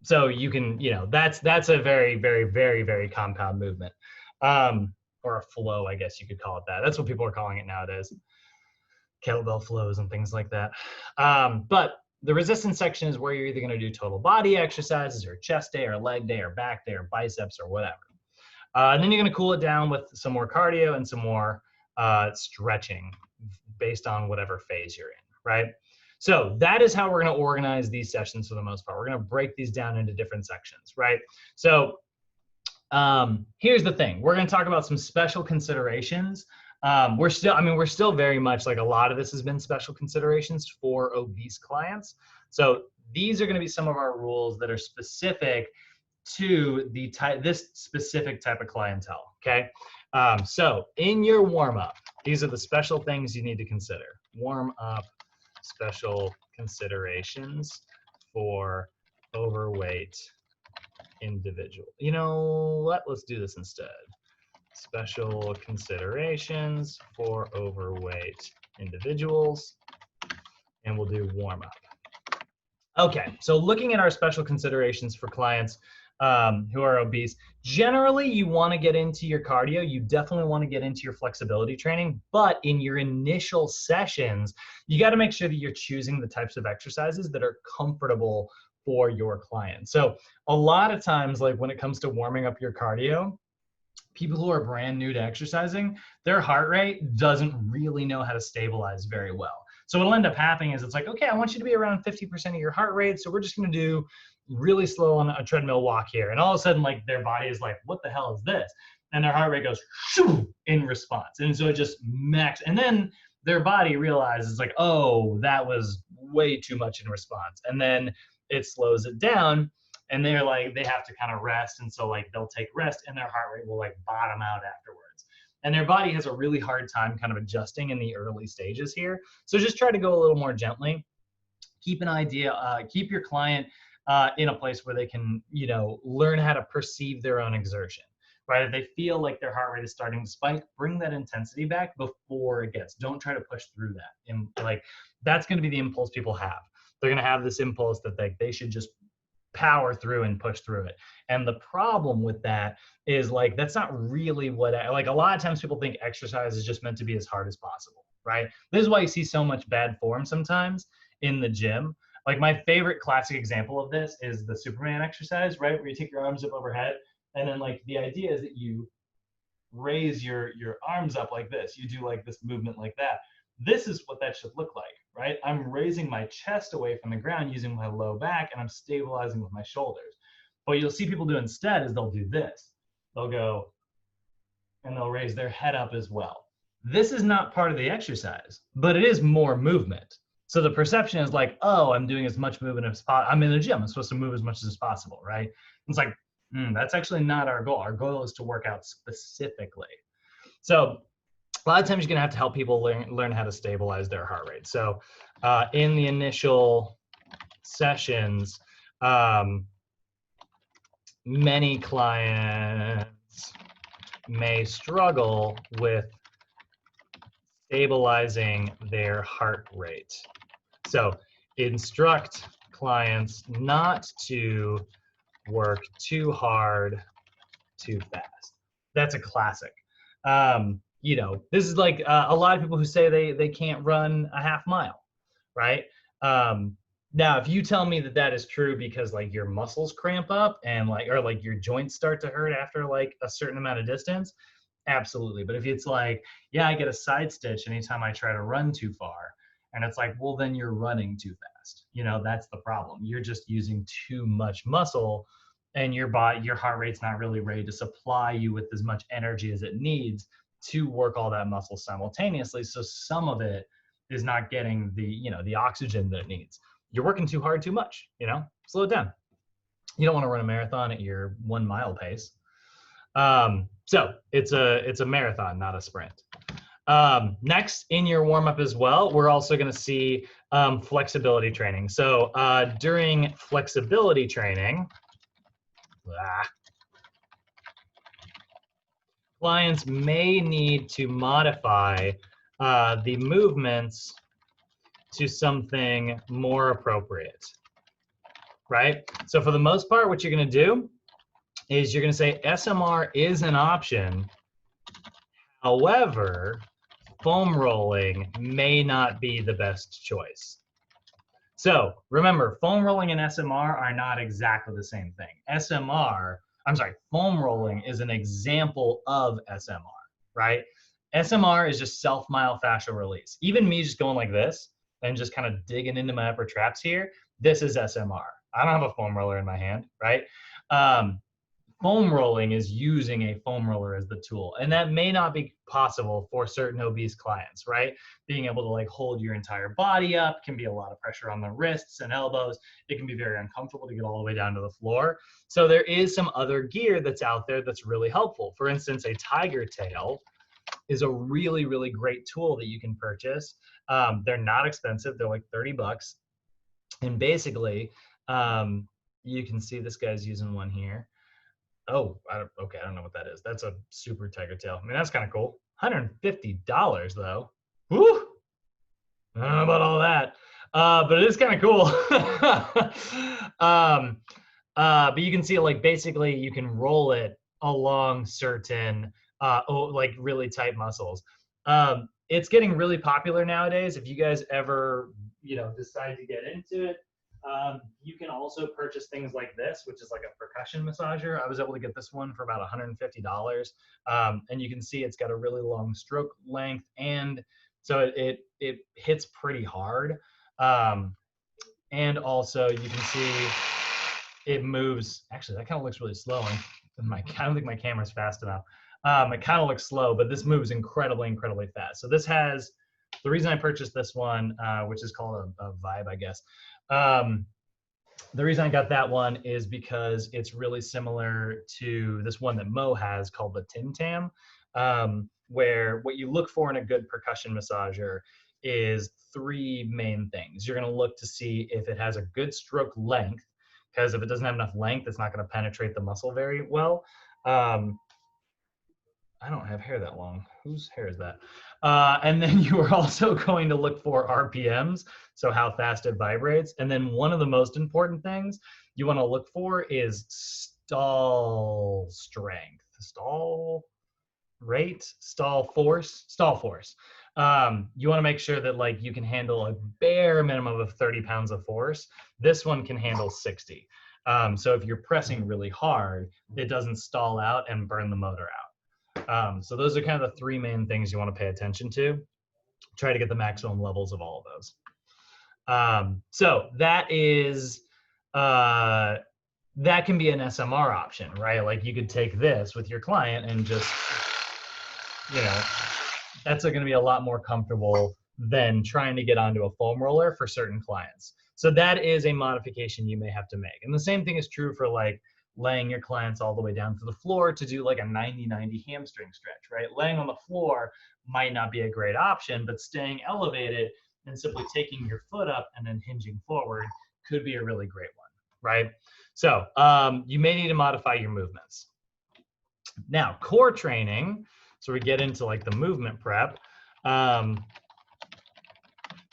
So you can, you know, that's a very, very, very, very compound movement. Or a flow, I guess you could call it that. That's what people are calling it nowadays. Kettlebell flows and things like that. But the resistance section is where you're either going to do total body exercises or chest day or leg day or back day or biceps or whatever. And then you're gonna cool it down with some more cardio and some more stretching based on whatever phase you're in, right? So that is how we're gonna organize these sessions for the most part. We're gonna break these down into different sections, right? So here's the thing. We're gonna talk about some special considerations. We're still very much like a lot of this has been special considerations for obese clients. So these are gonna be some of our rules that are specific to this specific type of clientele, okay? So in your warm-up, these are the special things you need to consider. Warm-up special considerations for overweight individual. You know what? Let's do this instead. Special considerations for overweight individuals, and we'll do warm-up. Okay, so looking at our special considerations for clients who are obese, generally you want to get into your cardio, you definitely want to get into your flexibility training, but in your initial sessions, you got to make sure that you're choosing the types of exercises that are comfortable for your client. So a lot of times, like when it comes to warming up your cardio, people who are brand new to exercising, their heart rate doesn't really know how to stabilize very well. So what'll end up happening is it's like, okay, I want you to be around 50% of your heart rate. So we're just going to do really slow on a treadmill walk here. And all of a sudden, like their body is like, what the hell is this? And their heart rate goes shoo in response. And so it just max. And then their body realizes like, oh, that was way too much in response. And then it slows it down. And they're like, they have to kind of rest. And so like they'll take rest and their heart rate will like bottom out afterwards. And their body has a really hard time kind of adjusting in the early stages here. So just try to go a little more gently. Keep keep your client in a place where they can, you know, learn how to perceive their own exertion, right? If they feel like their heart rate is starting to spike, bring that intensity back before it gets. Don't try to push through that. And like, that's going to be the impulse people have. They're going to have this impulse that they should just power through and push through it. And the problem with that is like, that's not really what, like a lot of times people think exercise is just meant to be as hard as possible, right? This is why you see so much bad form sometimes in the gym. Like my favorite classic example of this is the Superman exercise, right? Where you take your arms up overhead. And then like the idea is that you raise your arms up like this. You do like this movement like that. This is what that should look like, right? I'm raising my chest away from the ground using my low back and I'm stabilizing with my shoulders. What you'll see people do instead is they'll do this. They'll go and they'll raise their head up as well. This is not part of the exercise, but it is more movement. So the perception is like, oh, I'm doing as much movement as possible. I'm in the gym. I'm supposed to move as much as possible, right? It's like, that's actually not our goal. Our goal is to work out specifically. So a lot of times you're going to have to help people learn how to stabilize their heart rate. So in the initial sessions, many clients may struggle with stabilizing their heart rate. So instruct clients not to work too hard, too fast. That's a classic. You know, this is like a lot of people who say they can't run a half mile, right? Now, if you tell me that that is true because like your muscles cramp up and like, or like your joints start to hurt after like a certain amount of distance, absolutely. But if it's like, yeah, I get a side stitch anytime I try to run too far, and it's like, well, then you're running too fast. You know, that's the problem. You're just using too much muscle and your heart rate's not really ready to supply you with as much energy as it needs to work all that muscle simultaneously. So some of it is not getting the, you know, the oxygen that it needs. You're working too hard, too much, you know, slow it down. You don't want to run a marathon at your 1 mile pace. So it's a marathon, not a sprint. Next in your warm up as well, we're also going to see flexibility training. So during flexibility training, clients may need to modify the movements to something more appropriate, right? So for the most part, what you're going to do is you're going to say SMR is an option. However, foam rolling may not be the best choice. So remember, foam rolling and SMR are not exactly the same thing. SMR I'm sorry, foam rolling is an example of SMR, right? SMR is just self-myofascial release. Even me just going like this and just kind of digging into my upper traps here, this is SMR. I don't have a foam roller in my hand, right? Um, Foam rolling is using a foam roller as the tool. And that may not be possible for certain obese clients, right? Being able to like hold your entire body up can be a lot of pressure on the wrists and elbows. It can be very uncomfortable to get all the way down to the floor. So there is some other gear that's out there that's really helpful. For instance, a tiger tail is a really, really great tool that you can purchase. They're not expensive. They're like 30 bucks. And basically, you can see this guy's using one here. Oh, okay. I don't know what that is. That's a super tiger tail. I mean, that's kind of cool. $150 though. Woo! I don't know about all that, but it is kind of cool. But you can see, like, basically, you can roll it along certain, like, really tight muscles. It's getting really popular nowadays. If you guys ever, decide to get into it, you can also purchase things like this, which is like a percussion massager. I was able to get this one for about $150. And you can see it's got a really long stroke length, and so it hits pretty hard. And also you can see it moves. Actually, that kind of looks really slow. And I don't think my camera's fast enough. It kind of looks slow, but this moves incredibly, incredibly fast. So this has, the reason I purchased this one, which is called a Vibe, I guess. The reason I got that one is because it's really similar to this one that Mo has called the Tim Tam, where what you look for in a good percussion massager is three main things. You're going to look to see if it has a good stroke length, because if it doesn't have enough length, it's not going to penetrate the muscle very well. I don't have hair that long. Whose hair is that? And then you are also going to look for RPMs, so how fast it vibrates. And then one of the most important things you want to look for is stall strength, stall rate, stall force. You want to make sure that like you can handle a bare minimum of 30 pounds of force. This one can handle 60. So if you're pressing really hard, it doesn't stall out and burn the motor out. So those are kind of the three main things you want to pay attention to. Try to get the maximum levels of all of those. So that is, that can be an SMR option, right? Like you could take this with your client and just, that's going to be a lot more comfortable than trying to get onto a foam roller for certain clients. So that is a modification you may have to make. And the same thing is true for like laying your clients all the way down to the floor to do like a 90-90 hamstring stretch, right? Laying on the floor might not be a great option, but staying elevated and simply taking your foot up and then hinging forward could be a really great one, right? So you may need to modify your movements. Now, core training, so we get into like the movement prep.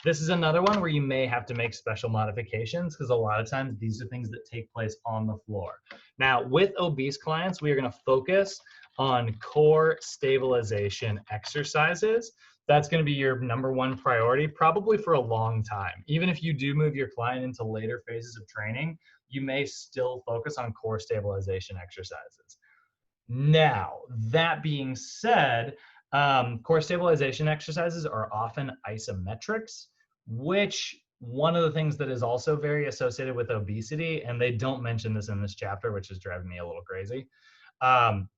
This is another one where you may have to make special modifications because a lot of times these are things that take place on the floor. Now, with obese clients, we are going to focus on core stabilization exercises. That's going to be your number one priority, probably for a long time. Even if you do move your client into later phases of training, you may still focus on core stabilization exercises. Now, that being said, core stabilization exercises are often isometrics, which one of the things that is also very associated with obesity, and they don't mention this in this chapter, which is driving me a little crazy,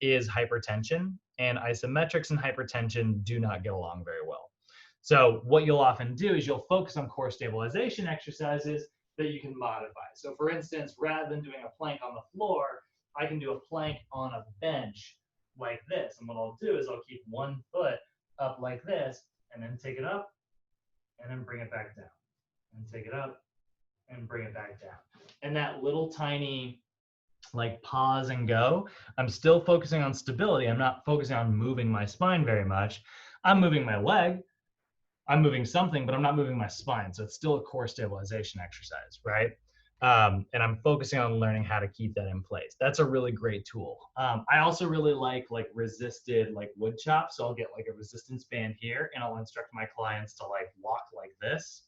is hypertension. And isometrics and hypertension do not get along very well. So what you'll often do is you'll focus on core stabilization exercises that you can modify. So for instance, rather than doing a plank on the floor, I can do a plank on a bench like this. And what I'll do is I'll keep one foot up like this and then take it up and then bring it back down. And take it up and bring it back down. And that little tiny like pause and go, I'm still focusing on stability. I'm not focusing on moving my spine very much. I'm moving my leg. I'm moving something, but I'm not moving my spine. So it's still a core stabilization exercise, right? And I'm focusing on learning how to keep that in place. That's a really great tool. I also really like resisted like wood chop. So I'll get like a resistance band here and I'll instruct my clients to like walk like this.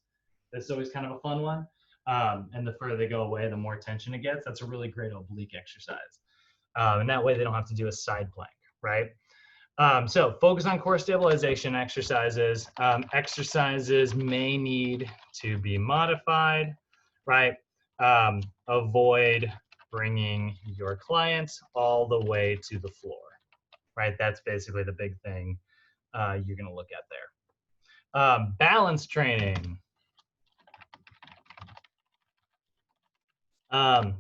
That's always kind of a fun one. And the further they go away, the more tension it gets. That's a really great oblique exercise. And that way they don't have to do a side plank, right? So focus on core stabilization exercises. Exercises may need to be modified, right? Avoid bringing your clients all the way to the floor, right? That's basically the big thing you're going to look at there. Balance training. A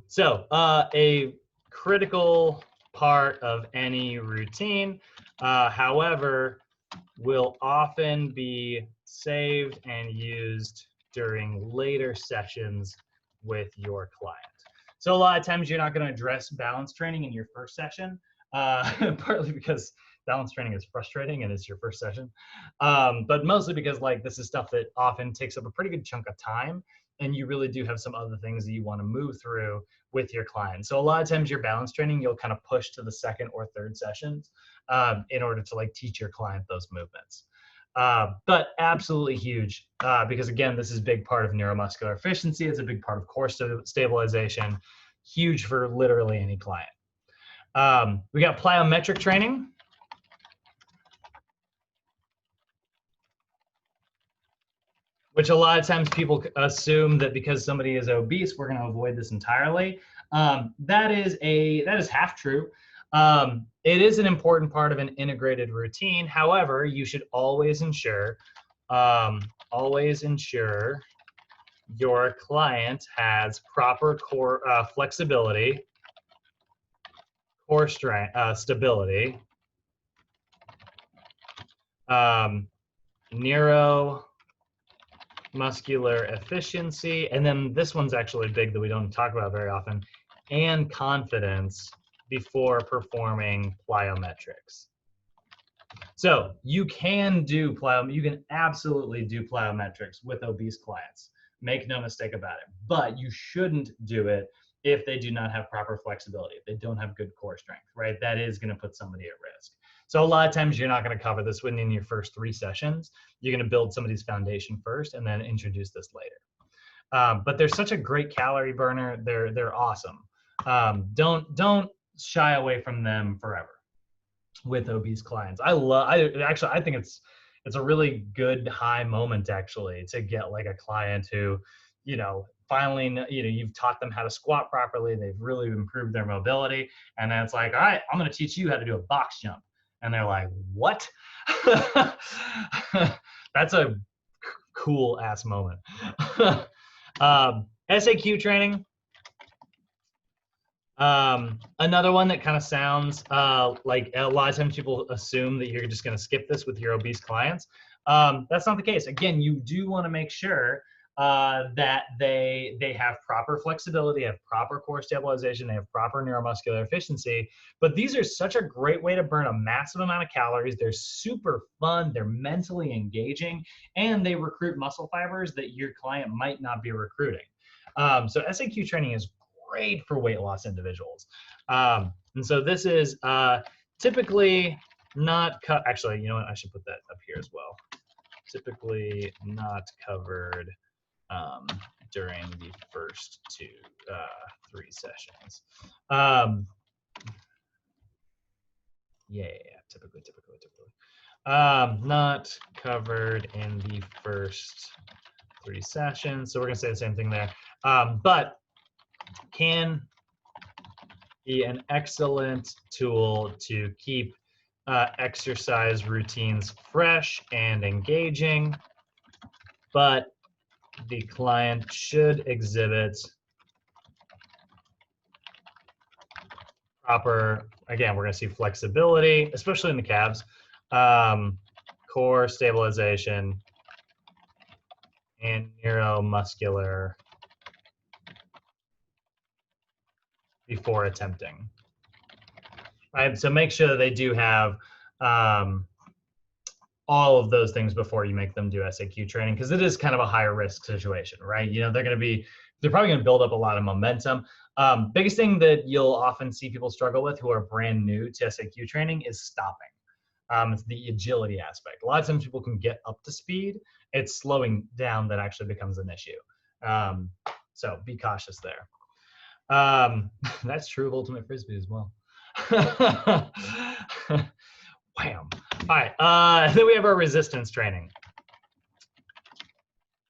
critical part of any routine, however, will often be saved and used during later sessions with your client. So a lot of times you're not going to address balance training in your first session, partly because balance training is frustrating and it's your first session, but mostly because like this is stuff that often takes up a pretty good chunk of time, and you really do have some other things that you want to move through with your client. So a lot of times your balance training, you'll kind of push to the second or third sessions in order to like teach your client those movements. But absolutely huge because again, this is a big part of neuromuscular efficiency. It's a big part of core stabilization, huge for literally any client. We got plyometric training. Which a lot of times people assume that because somebody is obese, we're going to avoid this entirely. That is half true. It is an important part of an integrated routine. However, you should always ensure your client has proper core flexibility, core strength, stability, neuromuscular efficiency, and then this one's actually big that we don't talk about very often, and confidence before performing plyometrics. So you can absolutely do plyometrics with obese clients. Make no mistake about it. But you shouldn't do it if they do not have proper flexibility, if they don't have good core strength, right? That is going to put somebody at risk. So a lot of times you're not going to cover this within your first 3 sessions. You're going to build somebody's foundation first and then introduce this later. But they're such a great calorie burner. They're awesome. Don't shy away from them forever with obese clients. I think it's a really good high moment actually to get like a client who, finally, you've taught them how to squat properly. They've really improved their mobility. And then it's like, all right, I'm going to teach you how to do a box jump. And they're like, what? That's a cool ass moment. SAQ training. Another one that kind of sounds like a lot of times people assume that you're just going to skip this with your obese clients. That's not the case. Again, you do want to make sure that they have proper flexibility, have proper core stabilization, they have proper neuromuscular efficiency. But these are such a great way to burn a massive amount of calories. They're super fun, they're mentally engaging, and they recruit muscle fibers that your client might not be recruiting. So SAQ training is great for weight loss individuals. And so this is typically not actually, you know what, I should put that up here as well. Typically not covered during the first 3 sessions. Typically. Not covered in the first 3 sessions. So we're gonna say the same thing there. But can be an excellent tool to keep exercise routines fresh and engaging, but the client should exhibit proper, again, we're going to see flexibility, especially in the calves, core stabilization, and neuromuscular before attempting. Right, so make sure that they do have all of those things before you make them do SAQ training, because it is kind of a higher risk situation, right? They're probably going to build up a lot of momentum. Biggest thing that you'll often see people struggle with who are brand new to SAQ training is stopping. It's the agility aspect. A lot of times people can get up to speed. It's slowing down that actually becomes an issue. So be cautious there. That's true of ultimate frisbee as well. Wham. All right, then we have our resistance training.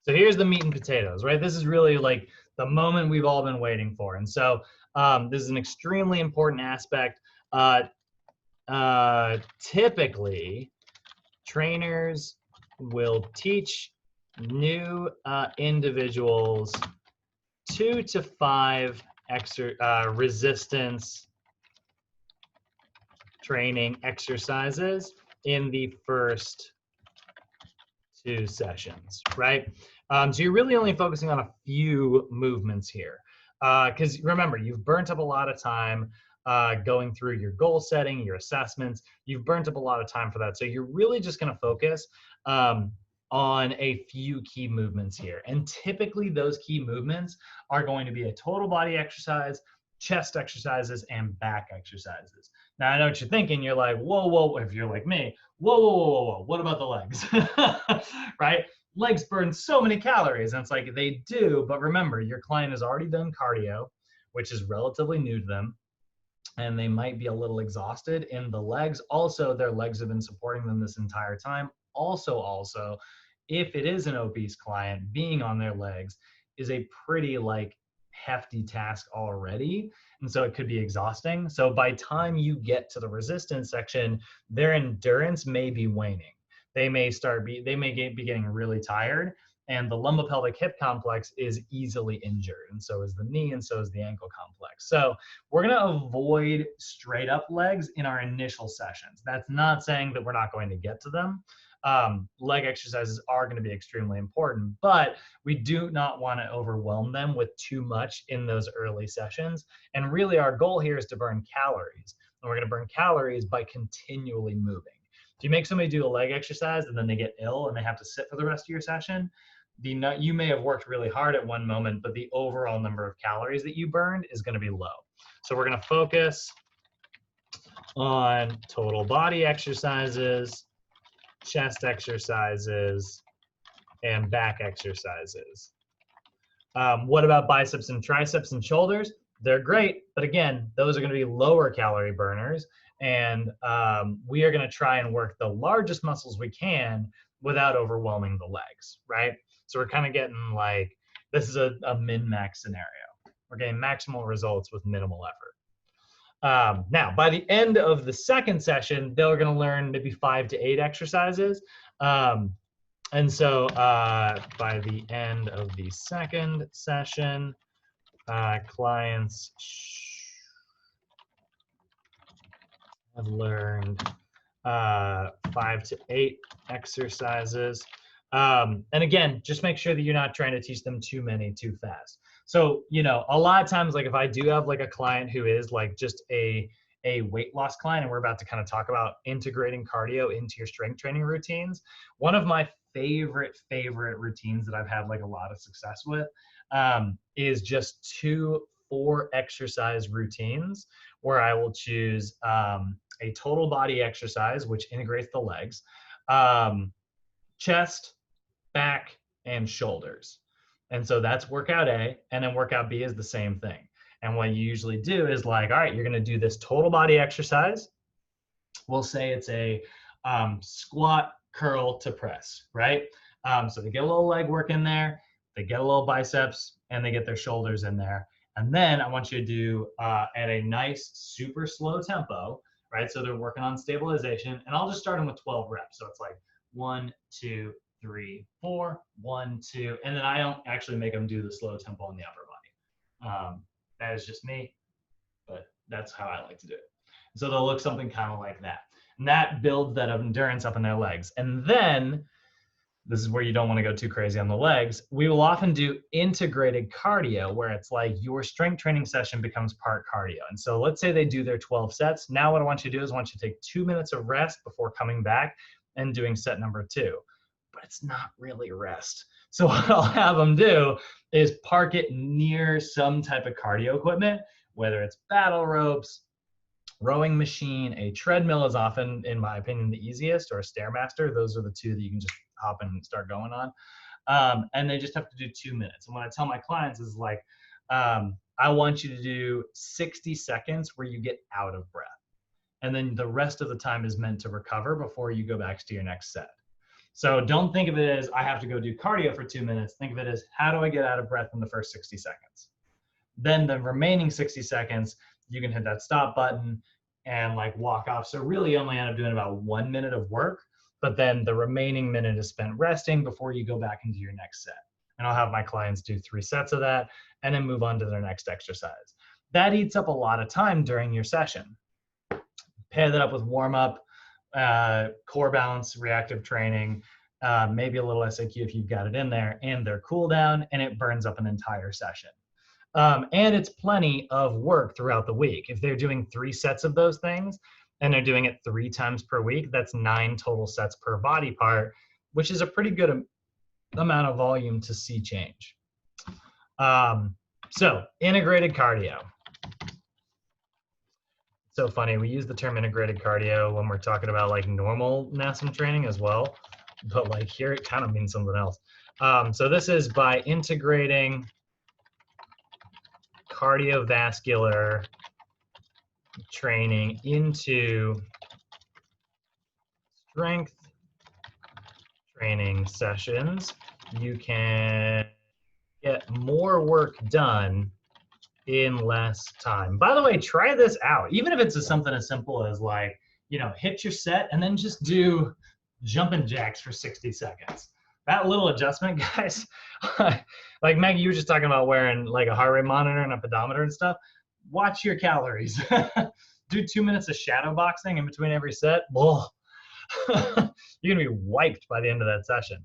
So here's the meat and potatoes, right? This is really like the moment we've all been waiting for. And so this is an extremely important aspect. Typically, trainers will teach new individuals 2 to 5 resistance training exercises in the first 2 sessions, right? So you're really only focusing on a few movements here. Because remember, you've burnt up a lot of time going through your goal setting, your assessments. You've burnt up a lot of time for that. So you're really just going to focus on a few key movements here. And typically those key movements are going to be a total body exercise, chest exercises, and back exercises. Now I know what you're thinking. You're like, whoa, whoa, if you're like me, whoa, whoa, whoa, whoa, whoa. What about the legs? Right? Legs burn so many calories. And it's like, they do, but remember, your client has already done cardio, which is relatively new to them, and they might be a little exhausted in the legs. Also, their legs have been supporting them this entire time. Also, if it is an obese client, being on their legs is a pretty like hefty task already. And so it could be exhausting. So by time you get to the resistance section, their endurance may be waning. They may be getting really tired, and the lumbopelvic hip complex is easily injured, and so is the knee, and so is the ankle complex. So we're going to avoid straight up legs in our initial sessions. That's not saying that we're not going to get to them. Leg exercises are going to be extremely important, but we do not want to overwhelm them with too much in those early sessions. And really our goal here is to burn calories, and we're going to burn calories by continually moving. If you make somebody do a leg exercise and then they get ill and they have to sit for the rest of your session, you may have worked really hard at one moment, but the overall number of calories that you burned is going to be low. So we're going to focus on total body exercises, chest exercises, and back exercises. What about biceps and triceps and shoulders? They're great, but again, those are going to be lower calorie burners. And we are going to try and work the largest muscles we can without overwhelming the legs, right? So we're kind of getting like, this is a min-max scenario. We're getting maximal results with minimal effort. Now, by the end of the second session, they're going to learn maybe 5 to 8 exercises. And so by the end of the second session, clients have learned 5 to 8 exercises. And again, just make sure that you're not trying to teach them too many too fast. So, you know, a lot of times, like if I do have like a client who is like just a weight loss client, and we're about to kind of talk about integrating cardio into your strength training routines, one of my favorite routines that I've had like a lot of success with is just 2 4 exercise routines where I will choose a total body exercise, which integrates the legs, chest, back, and shoulders. And so that's workout A, and then workout B is the same thing. And what you usually do is like, all right, you're going to do this total body exercise. We'll say it's a squat, curl to press, right? So they get a little leg work in there, they get a little biceps, and they get their shoulders in there. And then I want you to do at a nice, super slow tempo, right? So they're working on stabilization, and I'll just start them with 12 reps. So it's like 1, 2, 3, 4, 1, 2, and then I don't actually make them do the slow tempo in the upper body. That is just me, but that's how I like to do it. So they'll look something kind of like that. And that builds that endurance up in their legs. And then, this is where you don't want to go too crazy on the legs, we will often do integrated cardio where it's like your strength training session becomes part cardio. And so let's say they do their 12 sets. Now what I want you to do is I want you to take 2 minutes of rest before coming back and doing set number 2. But it's not really rest. So what I'll have them do is park it near some type of cardio equipment, whether it's battle ropes, rowing machine, a treadmill is often, in my opinion, the easiest, or a Stairmaster. Those are the 2 that you can just hop in and start going on. And they just have to do 2 minutes. And what I tell my clients is like, I want you to do 60 seconds where you get out of breath. And then the rest of the time is meant to recover before you go back to your next set. So don't think of it as I have to go do cardio for 2 minutes. Think of it as how do I get out of breath in the first 60 seconds? Then the remaining 60 seconds, you can hit that stop button and like walk off. So really you only end up doing about 1 minute of work, but then the remaining minute is spent resting before you go back into your next set. And I'll have my clients do 3 sets of that and then move on to their next exercise. That eats up a lot of time during your session. Pair that up with warm up, core balance, reactive training, maybe a little SAQ if you've got it in there, and their cool down, and it burns up an entire session. And it's plenty of work throughout the week. If they're doing 3 sets of those things and they're doing it 3 times per week, that's 9 total sets per body part, which is a pretty good amount of volume to see change. So integrated cardio. So funny, we use the term integrated cardio when we're talking about like normal NASM training as well, but like here it kind of means something else. So this is by integrating cardiovascular training into strength training sessions, you can get more work done in less time. By the way, try this out. Even if it's something as simple as like, you know, hit your set and then just do jumping jacks for 60 seconds. That little adjustment, guys, like Maggie, you were just talking about wearing like a heart rate monitor and a pedometer and stuff. Watch your calories. Do 2 minutes of shadow boxing in between every set. You're gonna be wiped by the end of that session,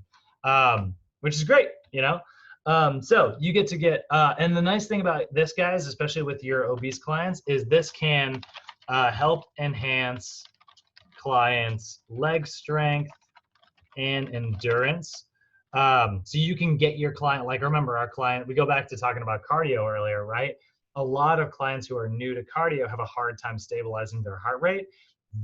which is great, you know? So you get to get, and the nice thing about this, guys, especially with your obese clients, is this can help enhance clients' leg strength and endurance. So you can get your client, like remember our client, we go back to talking about cardio earlier, right? A lot of clients who are new to cardio have a hard time stabilizing their heart rate.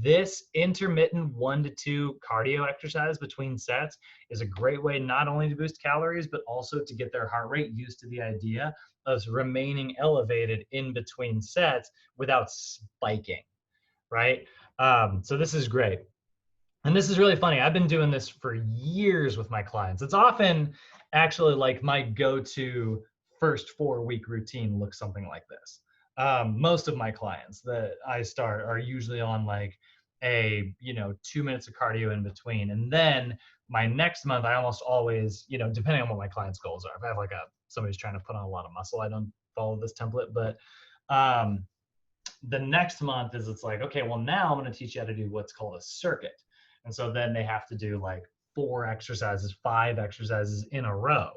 This intermittent 1 to 2 cardio exercise between sets is a great way not only to boost calories, but also to get their heart rate used to the idea of remaining elevated in between sets without spiking, right? So this is great. And this is really funny. I've been doing this for years with my clients. It's often actually like my go-to first 4-week routine looks something like this. Most of my clients that I start are usually on like a, 2 minutes of cardio in between. And then my next month, I almost always, depending on what my client's goals are, if I have like somebody's trying to put on a lot of muscle, I don't follow this template, but the next month is it's like, okay, well now I'm going to teach you how to do what's called a circuit. And so then they have to do like 4 exercises, 5 exercises in a row,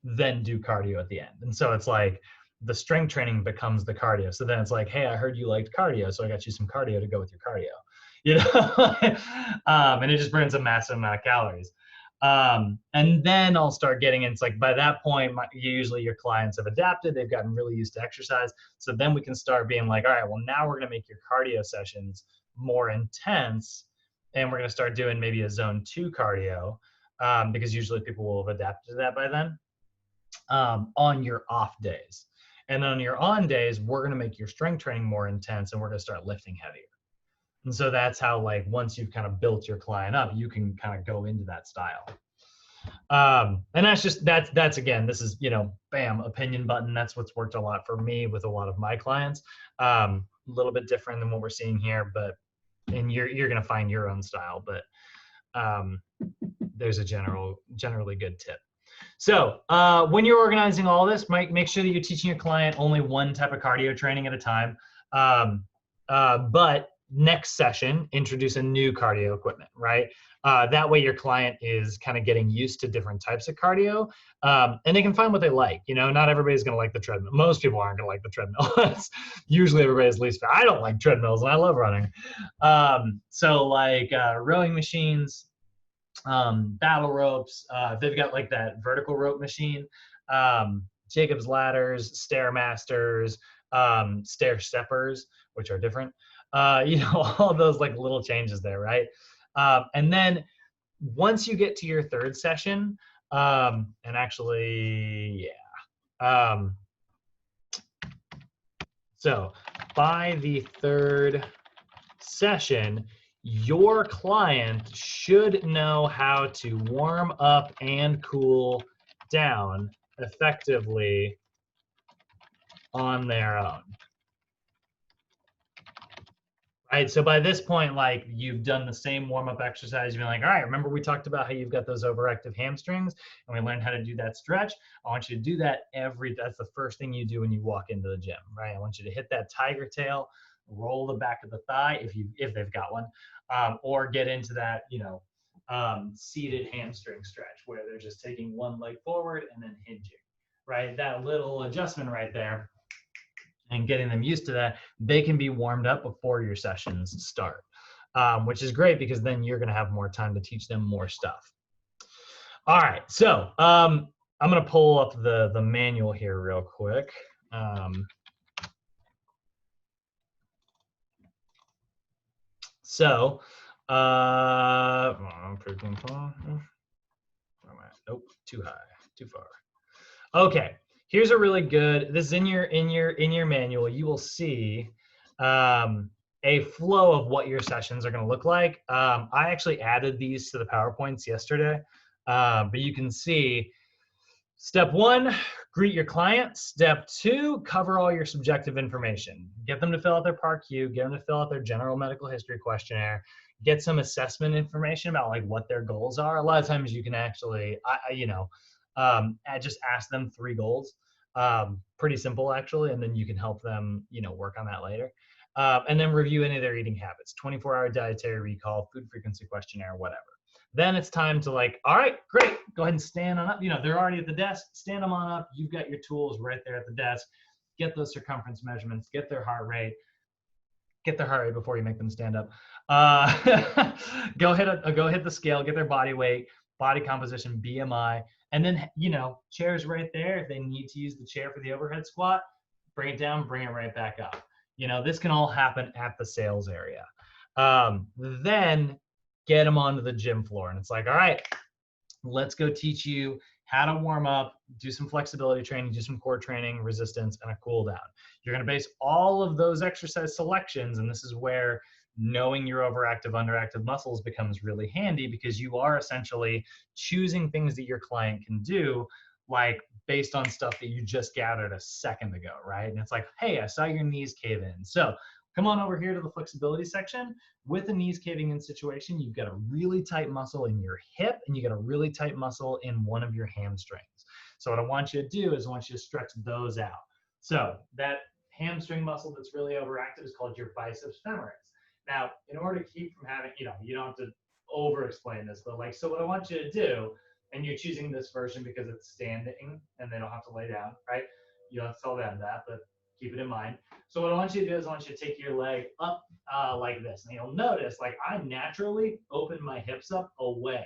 then do cardio at the end. And so it's like the strength training becomes the cardio. So then it's like, hey, I heard you liked cardio, so I got you some cardio to go with your cardio, and it just burns a massive amount of calories. And then I'll start getting, it's like by that point, usually your clients have adapted, they've gotten really used to exercise. So then we can start being like, all right, well now we're gonna make your cardio sessions more intense, and we're gonna start doing maybe a zone 2 cardio, because usually people will have adapted to that by then, on your off days. And on your on days, we're gonna make your strength training more intense, and we're gonna start lifting heavier. And so that's how, like, once you've kind of built your client up, you can kind of go into that style. And that's again, this is, bam, opinion button. That's what's worked a lot for me with a lot of my clients. A little bit different than what we're seeing here, and you're going to find your own style, but there's a generally good tip. So when you're organizing all this, make sure that you're teaching your client only one type of cardio training at a time. But next session, introduce a new cardio equipment, right? That way your client is kind of getting used to different types of cardio, and they can find what they like. Not everybody's going to like the treadmill. Most people aren't going to like the treadmill. That's usually everybody's least favorite. I don't like treadmills, and I love running. So like rowing machines, battle ropes, they've got like that vertical rope machine, Jacob's ladders, Stairmasters, stair steppers, which are different. All those like little changes there, right? And then once you get to your 3rd session, and actually, yeah, So by the third session, your client should know how to warm up and cool down effectively on their own. Right, so by this point, like you've done the same warm-up exercise. You're like, all right, remember we talked about how you've got those overactive hamstrings and we learned how to do that stretch. I want you to do that that's the first thing you do when you walk into the gym, right? I want you to hit that tiger tail, roll the back of the thigh if they've got one, or get into that, seated hamstring stretch where they're just taking one leg forward and then hinging, right? That little adjustment right there and getting them used to that, they can be warmed up before your sessions start, which is great because then you're going to have more time to teach them more stuff. All right, so I'm going to pull up the manual here real quick. Nope, too high, too far. Okay, here's a really good. This is in your manual. You will see a flow of what your sessions are going to look like. I actually added these to the PowerPoints yesterday, but you can see step 1, greet your client. Step 2, cover all your subjective information. Get them to fill out their PAR-Q, get them to fill out their general medical history questionnaire, get some assessment information about like what their goals are. A lot of times you can actually, just ask them 3 goals. Pretty simple actually, and then you can help them, work on that later. And then review any of their eating habits, 24-hour dietary recall, food frequency questionnaire, whatever. Then it's time to like, all right, great, go ahead and stand on up. They're already at the desk, stand them on up. You've got your tools right there at the desk. Get those circumference measurements, get their heart rate before you make them stand up. Go hit the scale, get their body weight, body composition, BMI, and then, chairs right there. If they need to use the chair for the overhead squat, bring it down, bring it right back up. This can all happen at the sales area. Then get them onto the gym floor. And it's like, all right, let's go teach you how to warm up, do some flexibility training, do some core training, resistance, and a cool down. You're going to base all of those exercise selections, and this is where knowing your overactive, underactive muscles becomes really handy because you are essentially choosing things that your client can do, like based on stuff that you just gathered a second ago, right? And it's like, hey, I saw your knees cave in. So come on over here to the flexibility section. With the knees caving in situation, you've got a really tight muscle in your hip and you got a really tight muscle in one of your hamstrings. So what I want you to do is I want you to stretch those out. So that hamstring muscle that's really overactive is called your biceps femoris. Now, in order to keep from having, you don't have to over explain this, but so what I want you to do, and you're choosing this version because it's standing and they don't have to lay down, right? You don't have to tell them that, but keep it in mind. So what I want you to do is I want you to take your leg up like this. And you'll notice I naturally open my hips up away.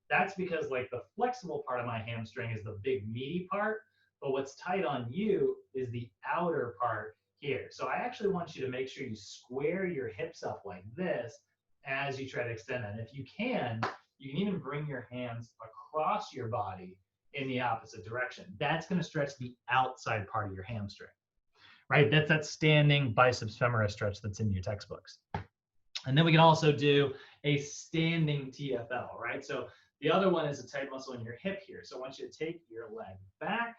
That's because the flexible part of my hamstring is the big meaty part, but what's tight on you is the outer part here. So I actually want you to make sure you square your hips up like this as you try to extend that. And if you can even bring your hands across your body in the opposite direction. That's going to stretch the outside part of your hamstring, right? That's that standing biceps femoris stretch that's in your textbooks. And then we can also do a standing TFL, right? So the other one is a tight muscle in your hip here. So I want you to take your leg back.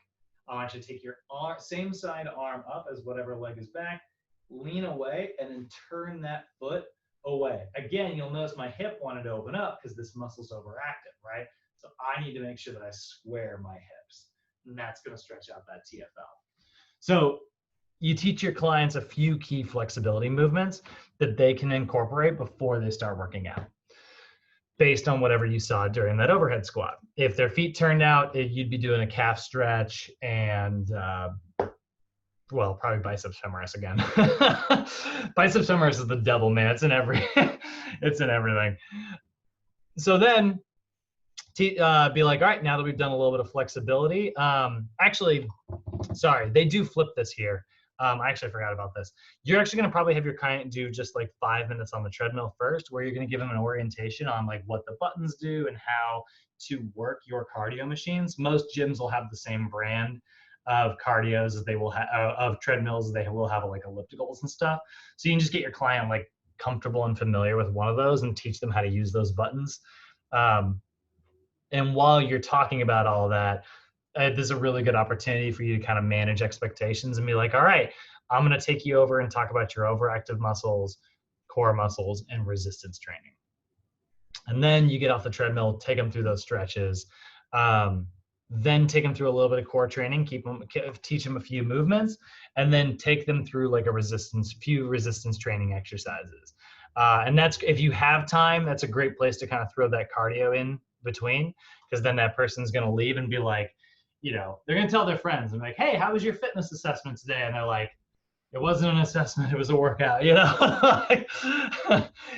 I want you to take your same side arm up as whatever leg is back, lean away, and then turn that foot away. Again, you'll notice my hip wanted to open up because this muscle's overactive, right? So I need to make sure that I square my hips, and that's going to stretch out that TFL. So you teach your clients a few key flexibility movements that they can incorporate before they start working out, based on whatever you saw during that overhead squat. If their feet turned out, you'd be doing a calf stretch and, probably biceps femoris again. Biceps femoris is the devil, man. It's in it's in everything. So then be like, all right, now that we've done a little bit of flexibility, actually, sorry, they do flip this here. I actually forgot about this. You're actually going to probably have your client do just 5 minutes on the treadmill first, where you're going to give them an orientation on what the buttons do and how to work your cardio machines. Most gyms will have the same brand. of cardios as they will have, of treadmills as they will have like ellipticals and stuff. So you can just get your client like comfortable and familiar with one of those and teach them how to use those buttons. And while you're talking about all of that, this is a really good opportunity for you to kind of manage expectations and be like, all right, I'm going to take you over and talk about your overactive muscles, core muscles, and resistance training. And then you get off the treadmill, take them through those stretches, then take them through a little bit of core training, teach them a few movements, and then take them through like few resistance training exercises. And that's, if you have time, that's a great place to kind of throw that cardio in between, because then that person's going to leave and be like, you know, they're going to tell their friends and like, hey, how was your fitness assessment today? And they're like, it wasn't an assessment, it was a workout, you know.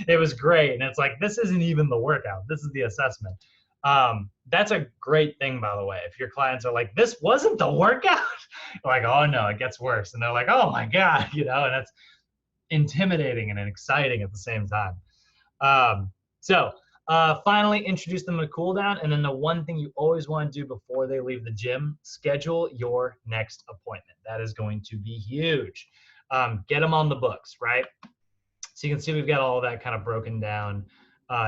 It was great. And it's like, this isn't even the workout, this is the assessment. That's a great thing, by the way. If your clients are like, this wasn't the workout, like, oh no, it gets worse. And they're like, oh my God, you know, and that's intimidating and exciting at the same time. Finally, introduce them to cool down. And then the one thing you always want to do before they leave the gym, schedule your next appointment. That is going to be huge. Get them on the books, right? So you can see we've got all of that kind of broken down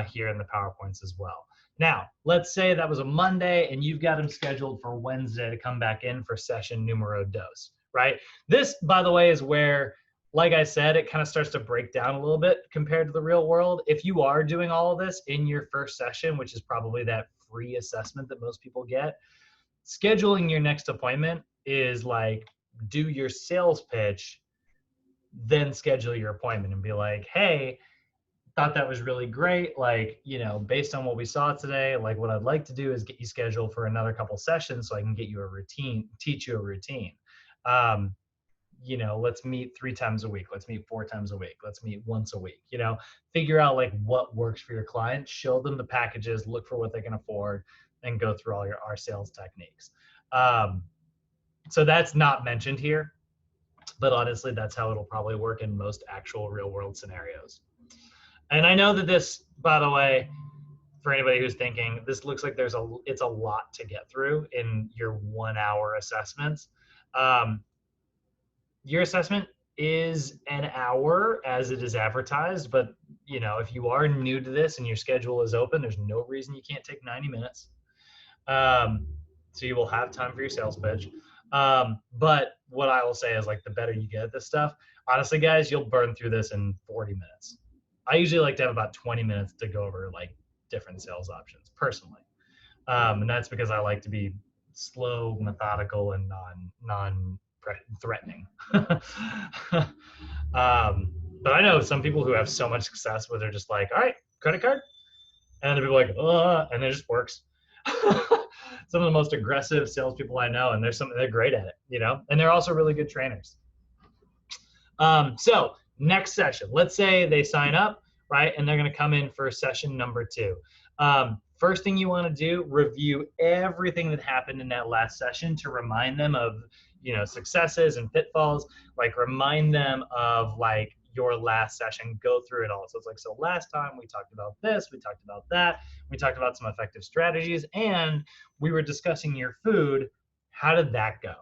here in the PowerPoints as well. Now, let's say that was a Monday and you've got them scheduled for Wednesday to come back in for session numero dos, right? This, by the way, is where, like I said, it kind of starts to break down a little bit compared to the real world. If you are doing all of this in your first session, which is probably that free assessment that most people get, scheduling your next appointment is like, do your sales pitch, then schedule your appointment and be like, hey, thought that was really great. Like, you know, based on what we saw today, like what I'd like to do is get you scheduled for another couple sessions so I can get you a routine, teach you a routine. You know, let's meet 3 times a week. Let's meet 4 times a week. Let's meet once a week. You know, figure out like what works for your client, show them the packages, look for what they can afford, and go through all our sales techniques. So that's not mentioned here, but honestly, that's how it'll probably work in most actual real world scenarios. And I know that this, by the way, for anybody who's thinking, this looks like it's a lot to get through in your 1 hour assessments. Your assessment is an hour as it is advertised, but you know, if you are new to this and your schedule is open, there's no reason you can't take 90 minutes. So you will have time for your sales pitch. But what I will say is, like, the better you get at this stuff, honestly, guys, you'll burn through this in 40 minutes. I usually like to have about 20 minutes to go over like different sales options personally. And that's because I like to be slow, methodical, and non-threatening. But I know some people who have so much success where they're just like, all right, credit card. And they'll be like, and it just works. Some of the most aggressive salespeople I know, and they're great at it, you know, and they're also really good trainers. So next session, let's say they sign up, right? And they're going to come in for session number 2. First thing you want to do, review everything that happened in that last session to remind them of, you know, successes and pitfalls. Like, remind them of like your last session, go through it all. So it's like, so last time we talked about this, we talked about that, we talked about some effective strategies, and we were discussing your food. How did that go?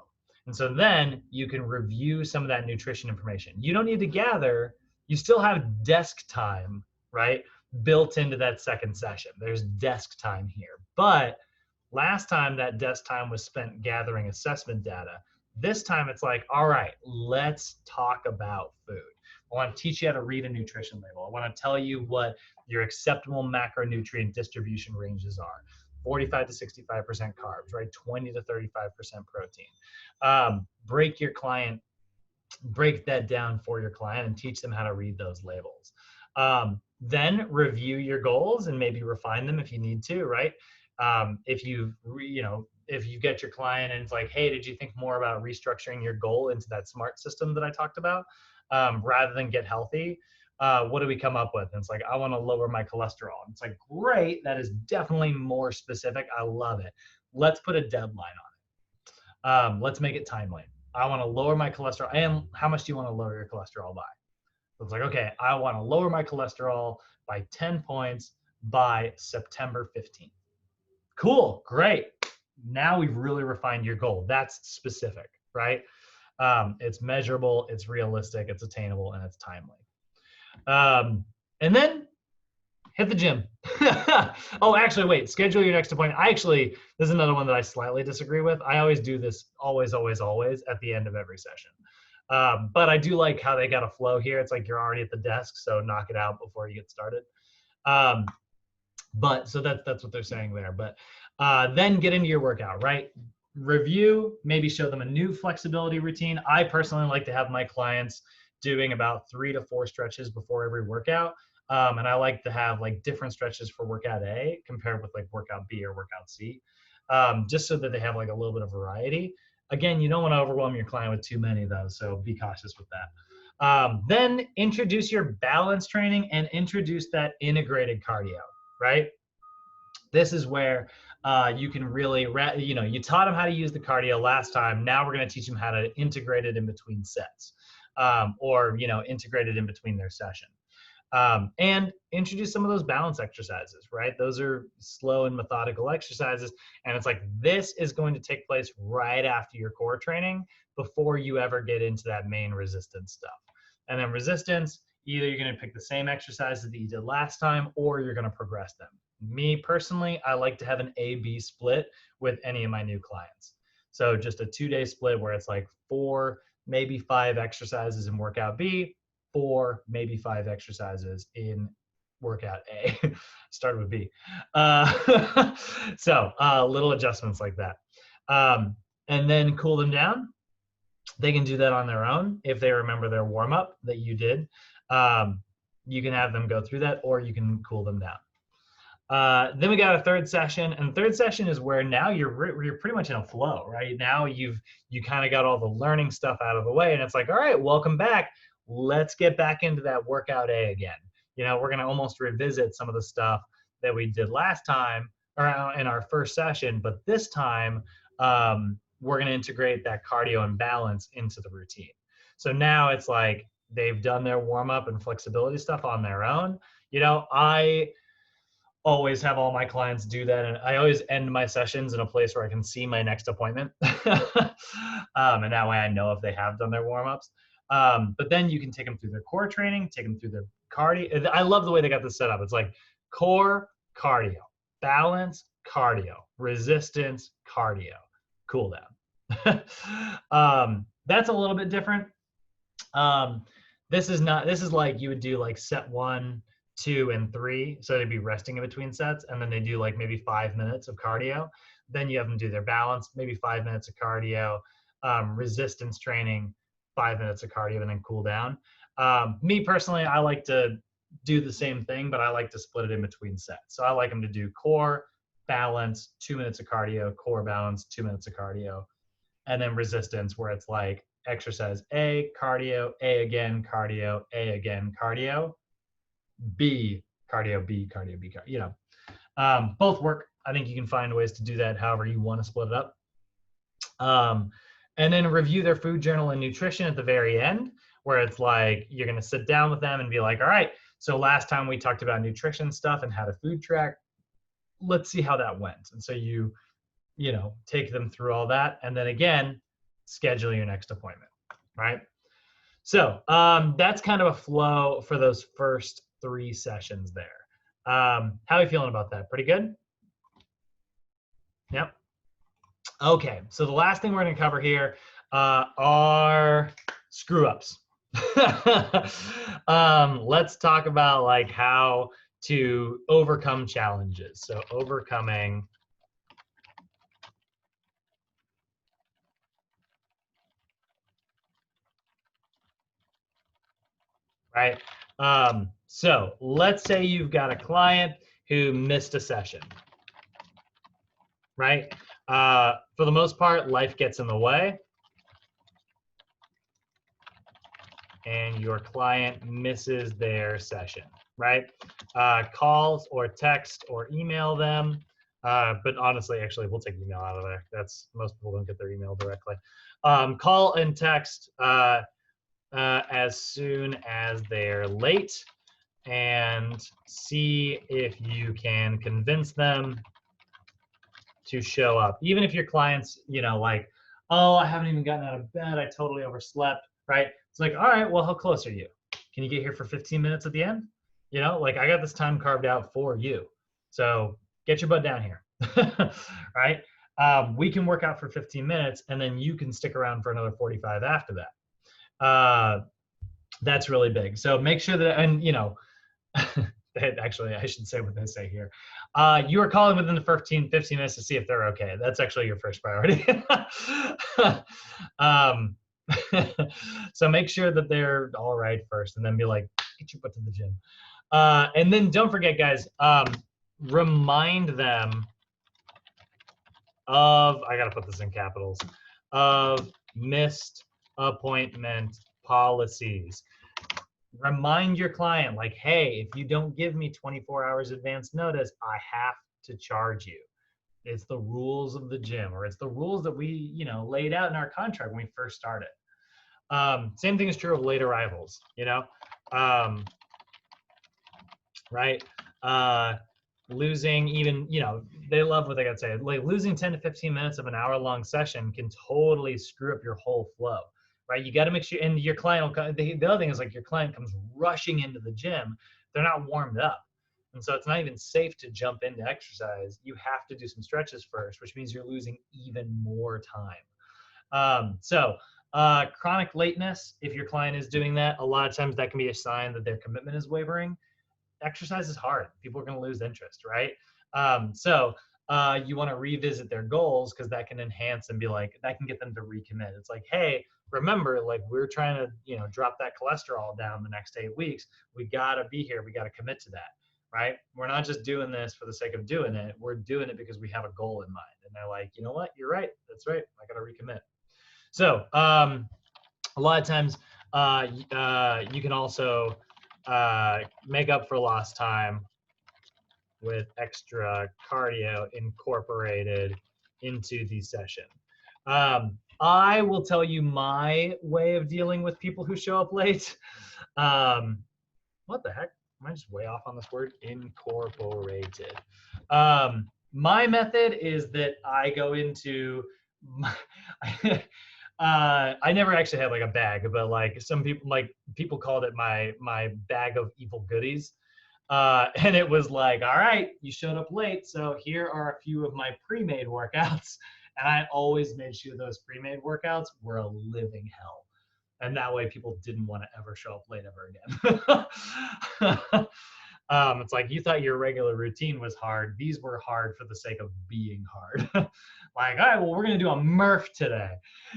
And so then you can review some of that nutrition information. You don't need to gather, you still have desk time, right? Built into that second session. There's desk time here. But last time that desk time was spent gathering assessment data. This time it's like, all right, let's talk about food. I want to teach you how to read a nutrition label. I want to tell you what your acceptable macronutrient distribution ranges are. 45 to 65% carbs, right? 20 to 35% protein. Break that down for your client and teach them how to read those labels. Then review your goals and maybe refine them if you need to, right? If you get your client and it's like, hey, did you think more about restructuring your goal into that SMART system that I talked about, rather than get healthy? What do we come up with? And it's like, I want to lower my cholesterol. And it's like, great, that is definitely more specific. I love it. Let's put a deadline on it. Let's make it timely. I want to lower my cholesterol. And how much do you want to lower your cholesterol by? So it's like, okay, I want to lower my cholesterol by 10 points by September 15th. Cool, great. now we've really refined your goal. That's specific, right? It's measurable, it's realistic, it's attainable, and it's timely. And then hit the gym. Oh, actually, wait, schedule your next appointment. This is another one that I slightly disagree with. I always do this always at the end of every session. But I do like how they got a flow here. It's like you're already at the desk, so knock it out before you get started. But so that's what they're saying there. But then get into your workout, right? Review, maybe show them a new flexibility routine. I personally like to have my clients doing about 3 to 4 stretches before every workout. And I like to have like different stretches for workout A compared with like workout B or workout C, just so that they have like a little bit of variety. Again, you don't want to overwhelm your client with too many though, so be cautious with that. Then introduce your balance training and introduce that integrated cardio, right? This is where you can really, you taught them how to use the cardio last time. Now we're going to teach them how to integrate it in between sets, or integrate it in between their session. And introduce some of those balance exercises, right? Those are slow and methodical exercises. And it's like, this is going to take place right after your core training before you ever get into that main resistance stuff. And then resistance, either you're going to pick the same exercises that you did last time, or you're going to progress them. Me personally, I like to have an A-B split with any of my new clients. So just a 2-day split where it's like 4, maybe 5 exercises in workout B, 4, maybe 5 exercises in workout A. Started with B. So little adjustments like that. And then cool them down. They can do that on their own if they remember their warm-up that you did. You can have them go through that, or you can cool them down. Then we got a third session, and third session is where now you're pretty much in a flow, right? Now you kind of got all the learning stuff out of the way, and it's like, all right, welcome back. Let's get back into that workout A again. We're going to almost revisit some of the stuff that we did last time or in our first session, but this time we're going to integrate that cardio and balance into the routine. So now it's like they've done their warm-up and flexibility stuff on their own. I always have all my clients do that, and I always end my sessions in a place where I can see my next appointment. And that way I know if they have done their warm-ups. But then you can take them through their core training, take them through their cardio. I love the way they got this set up. It's like core, cardio, balance, cardio, resistance, cardio, cool down. That's a little bit different. This is like you would do like set 1, 2, and 3. So they'd be resting in between sets, and then they do like maybe 5 minutes of cardio. Then you have them do their balance, maybe 5 minutes of cardio, resistance training, 5 minutes of cardio, and then cool down. Me personally, I like to do the same thing, but I like to split it in between sets. So I like them to do core, balance, 2 minutes of cardio, core, balance, 2 minutes of cardio, and then resistance, where it's like exercise A, cardio, A again, cardio, A again, cardio, B, cardio, B, cardio, B, cardio. Both work. I think you can find ways to do that however you want to split it up. And then review their food journal and nutrition at the very end, where it's like you're going to sit down with them and be like, all right, so last time we talked about nutrition stuff and how to food track. Let's see how that went. And so you take them through all that. And then again, schedule your next appointment, right? So that's kind of a flow for those first 3 sessions there. How are you feeling about that? Pretty good? Yep. Okay, so the last thing we're going to cover here are screw-ups. Let's talk about like how to overcome challenges. So overcoming right? So let's say you've got a client who missed a session, right? For the most part, life gets in the way, and your client misses their session, right? Calls or text or email them. But honestly, actually, we'll take email out of there. Most people don't get their email directly. Call and text as soon as they're late, and see if you can convince them to show up. Even if your client's, you know, like, oh, I haven't even gotten out of bed, I totally overslept, right? It's like, all right, well, how close are you? Can you get here for 15 minutes at the end? You know, like, I got this time carved out for you. So get your butt down here, right? We can work out for 15 minutes and then you can stick around for another 45 after that. That's really big. So make sure that, and you know, actually, I should say what they say here. You are calling within the 15 minutes to see if they're okay. That's actually your first priority. So make sure that they're all right first, and then be like, get your butt to the gym. And then don't forget, guys, remind them of, I gotta put this in capitals, of missed appointment policies. Remind your client, like, hey, if you don't give me 24 hours advance notice, I have to charge you. It's the rules of the gym, or it's the rules that we, you know, laid out in our contract when we first started. Same thing is true of late arrivals, you know, right? Losing even, you know, they love what they gotta say. Like, losing 10 to 15 minutes of an hour-long session can totally screw up your whole flow, right? You got to make sure, and your client will come, the other thing is, like, your client comes rushing into the gym, they're not warmed up. And so it's not even safe to jump into exercise. You have to do some stretches first, which means you're losing even more time. Chronic lateness, if your client is doing that, a lot of times that can be a sign that their commitment is wavering. Exercise is hard. People are going to lose interest, right? You want to revisit their goals, because that can enhance and be like, that can get them to recommit. It's like, hey, remember, like, we're trying to, you know, drop that cholesterol down the next 8 weeks. We got to be here. We got to commit to that, right? We're not just doing this for the sake of doing it. We're doing it because we have a goal in mind. And they're like, you know what? You're right. That's right. I got to recommit. So a lot of times you can also make up for lost time with extra cardio incorporated into the session. I will tell you my way of dealing with people who show up late. What the heck? Am I just way off on this word? Incorporated. My method is that I go into I never actually had like a bag, but like some people, like, people called it my bag of evil goodies. And it was like, all right, you showed up late, so here are a few of my pre-made workouts. And I always made sure those pre-made workouts were a living hell. And that way people didn't want to ever show up late ever again. It's like, you thought your regular routine was hard. These were hard for the sake of being hard. Like, all right, well, we're going to do a Murph today,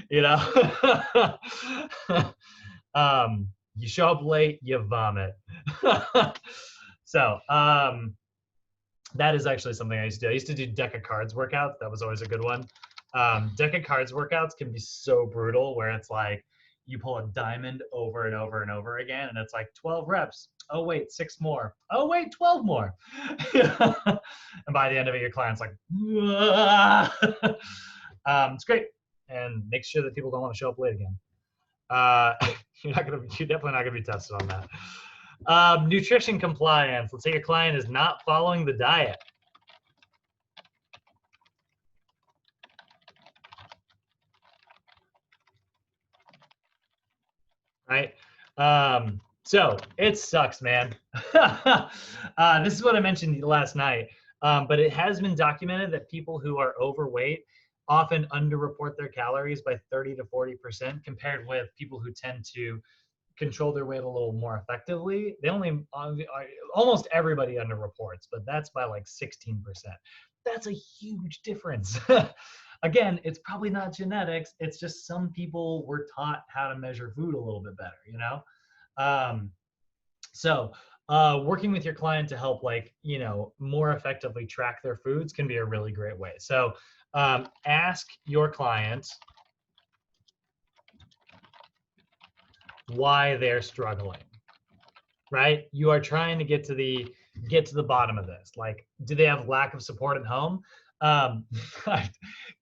you know? You show up late, you vomit. So that is actually something I used to do. I used to do deck of cards workouts. That was always a good one. Deck of cards workouts can be so brutal, where it's like, you pull a diamond over and over and over again, and it's like 12 reps. Oh, wait, 6 more. Oh, wait, 12 more. And by the end of it, your client's like, it's great. And make sure that people don't want to show up late again. You're definitely not gonna be tested on that. Nutrition compliance. Let's say your client is not following the diet. Right? So it sucks, man. This is what I mentioned last night, but it has been documented that people who are overweight often underreport their calories by 30 to 40% compared with people who tend to control their weight a little more effectively. They only, almost everybody underreports, but that's by like 16%. That's a huge difference. Again, it's probably not genetics. It's just some people were taught how to measure food a little bit better, you know? Working with your client to help, like, you know, more effectively track their foods can be a really great way. So ask your client why they're struggling, right? You are trying to get to the bottom of this. Like, do they have lack of support at home? I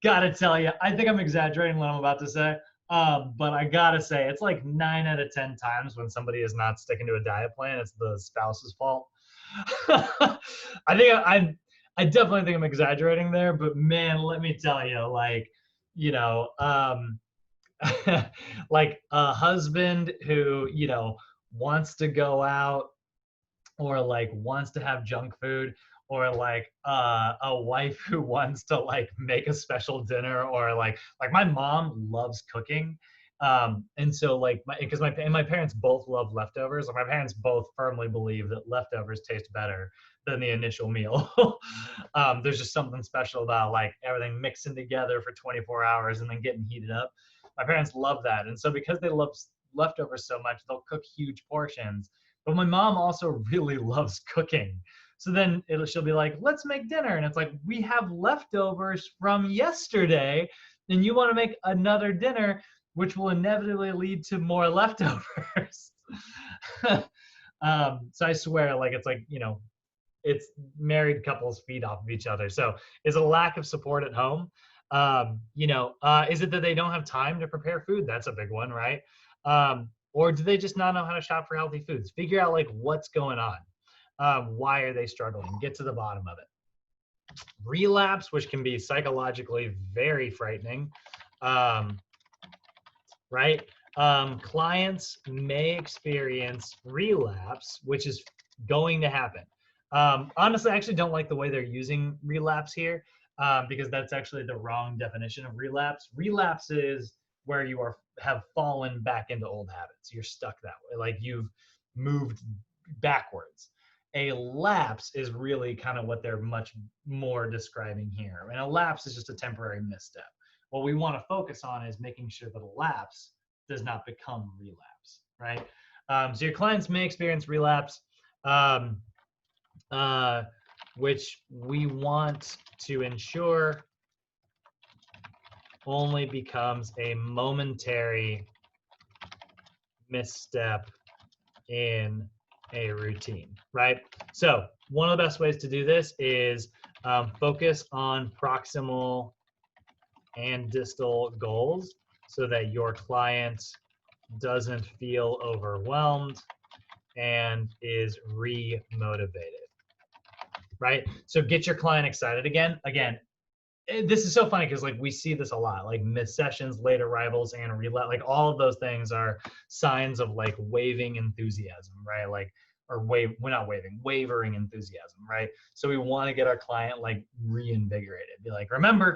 gotta tell you, I think I'm exaggerating what I'm about to say, but I gotta say, it's like 9 out of 10 times when somebody is not sticking to a diet plan, it's the spouse's fault. I think I definitely think I'm exaggerating there, but man, let me tell you, like, you know, like a husband who, wants to go out or like wants to have junk food, or like a wife who wants to like make a special dinner, or like my mom loves cooking. And so like my parents both love leftovers. Like my parents both firmly believe that leftovers taste better than the initial meal. There's just something special about like everything mixing together for 24 hours and then getting heated up. My parents love that, and so because they love leftovers so much, they'll cook huge portions. But my mom also really loves cooking. So then she'll be like, let's make dinner. And it's like, we have leftovers from yesterday, and you want to make another dinner, which will inevitably lead to more leftovers. So I swear, like, it's like, it's married couples feed off of each other. So is it a lack of support at home? Is it that they don't have time to prepare food? That's a big one, right? Or do they just not know how to shop for healthy foods? Figure out like what's going on. Why are they struggling? Get to the bottom of it. Relapse, which can be psychologically very frightening, right? Clients may experience relapse, which is going to happen. Honestly, I actually don't like the way they're using relapse here, because that's actually the wrong definition of relapse. Relapse is where you have fallen back into old habits. You're stuck that way, like you've moved backwards. A lapse is really kind of what they're much more describing here. And a lapse is just a temporary misstep. What we want to focus on is making sure that a lapse does not become relapse, right? So your clients may experience relapse, which we want to ensure only becomes a momentary misstep in a routine, right? So one of the best ways to do this is focus on proximal and distal goals so that your client doesn't feel overwhelmed and is re-motivated, right? So get your client excited again. Again, this is so funny because like we see this a lot, like missed sessions, late arrivals, and relapse. Like all of those things are signs of like waving enthusiasm, right? Like, or we're not waving, wavering enthusiasm, right? So we want to get our client like reinvigorated. Be like, remember,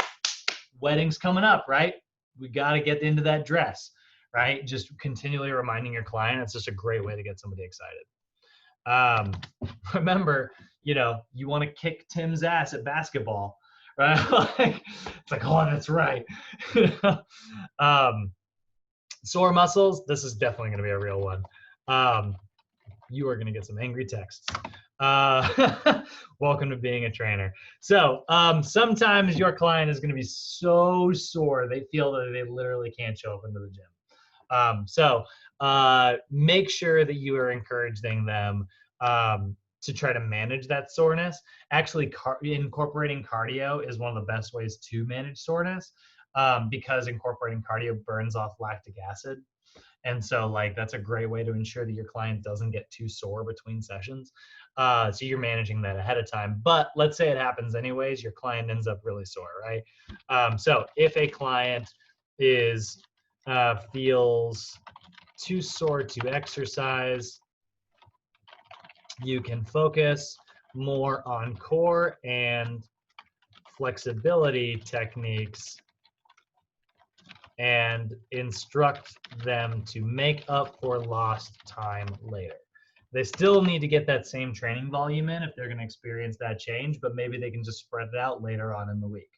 wedding's coming up, right? We got to get into that dress, right? Just continually reminding your client. It's just a great way to get somebody excited. Remember, you want to kick Tim's ass at basketball, right? It's like, oh, that's right. Sore muscles. This is definitely going to be a real one. You are going to get some angry texts. Welcome to being a trainer. So sometimes your client is going to be so sore they feel that they literally can't show up into the gym. So make sure that you are encouraging them to try to manage that soreness. Actually, incorporating cardio is one of the best ways to manage soreness, because incorporating cardio burns off lactic acid. And so like that's a great way to ensure that your client doesn't get too sore between sessions. So you're managing that ahead of time. But let's say it happens anyways, your client ends up really sore, right? So if a client feels too sore to exercise, you can focus more on core and flexibility techniques and instruct them to make up for lost time later. They still need to get that same training volume in if they're going to experience that change, but maybe they can just spread it out later on in the week.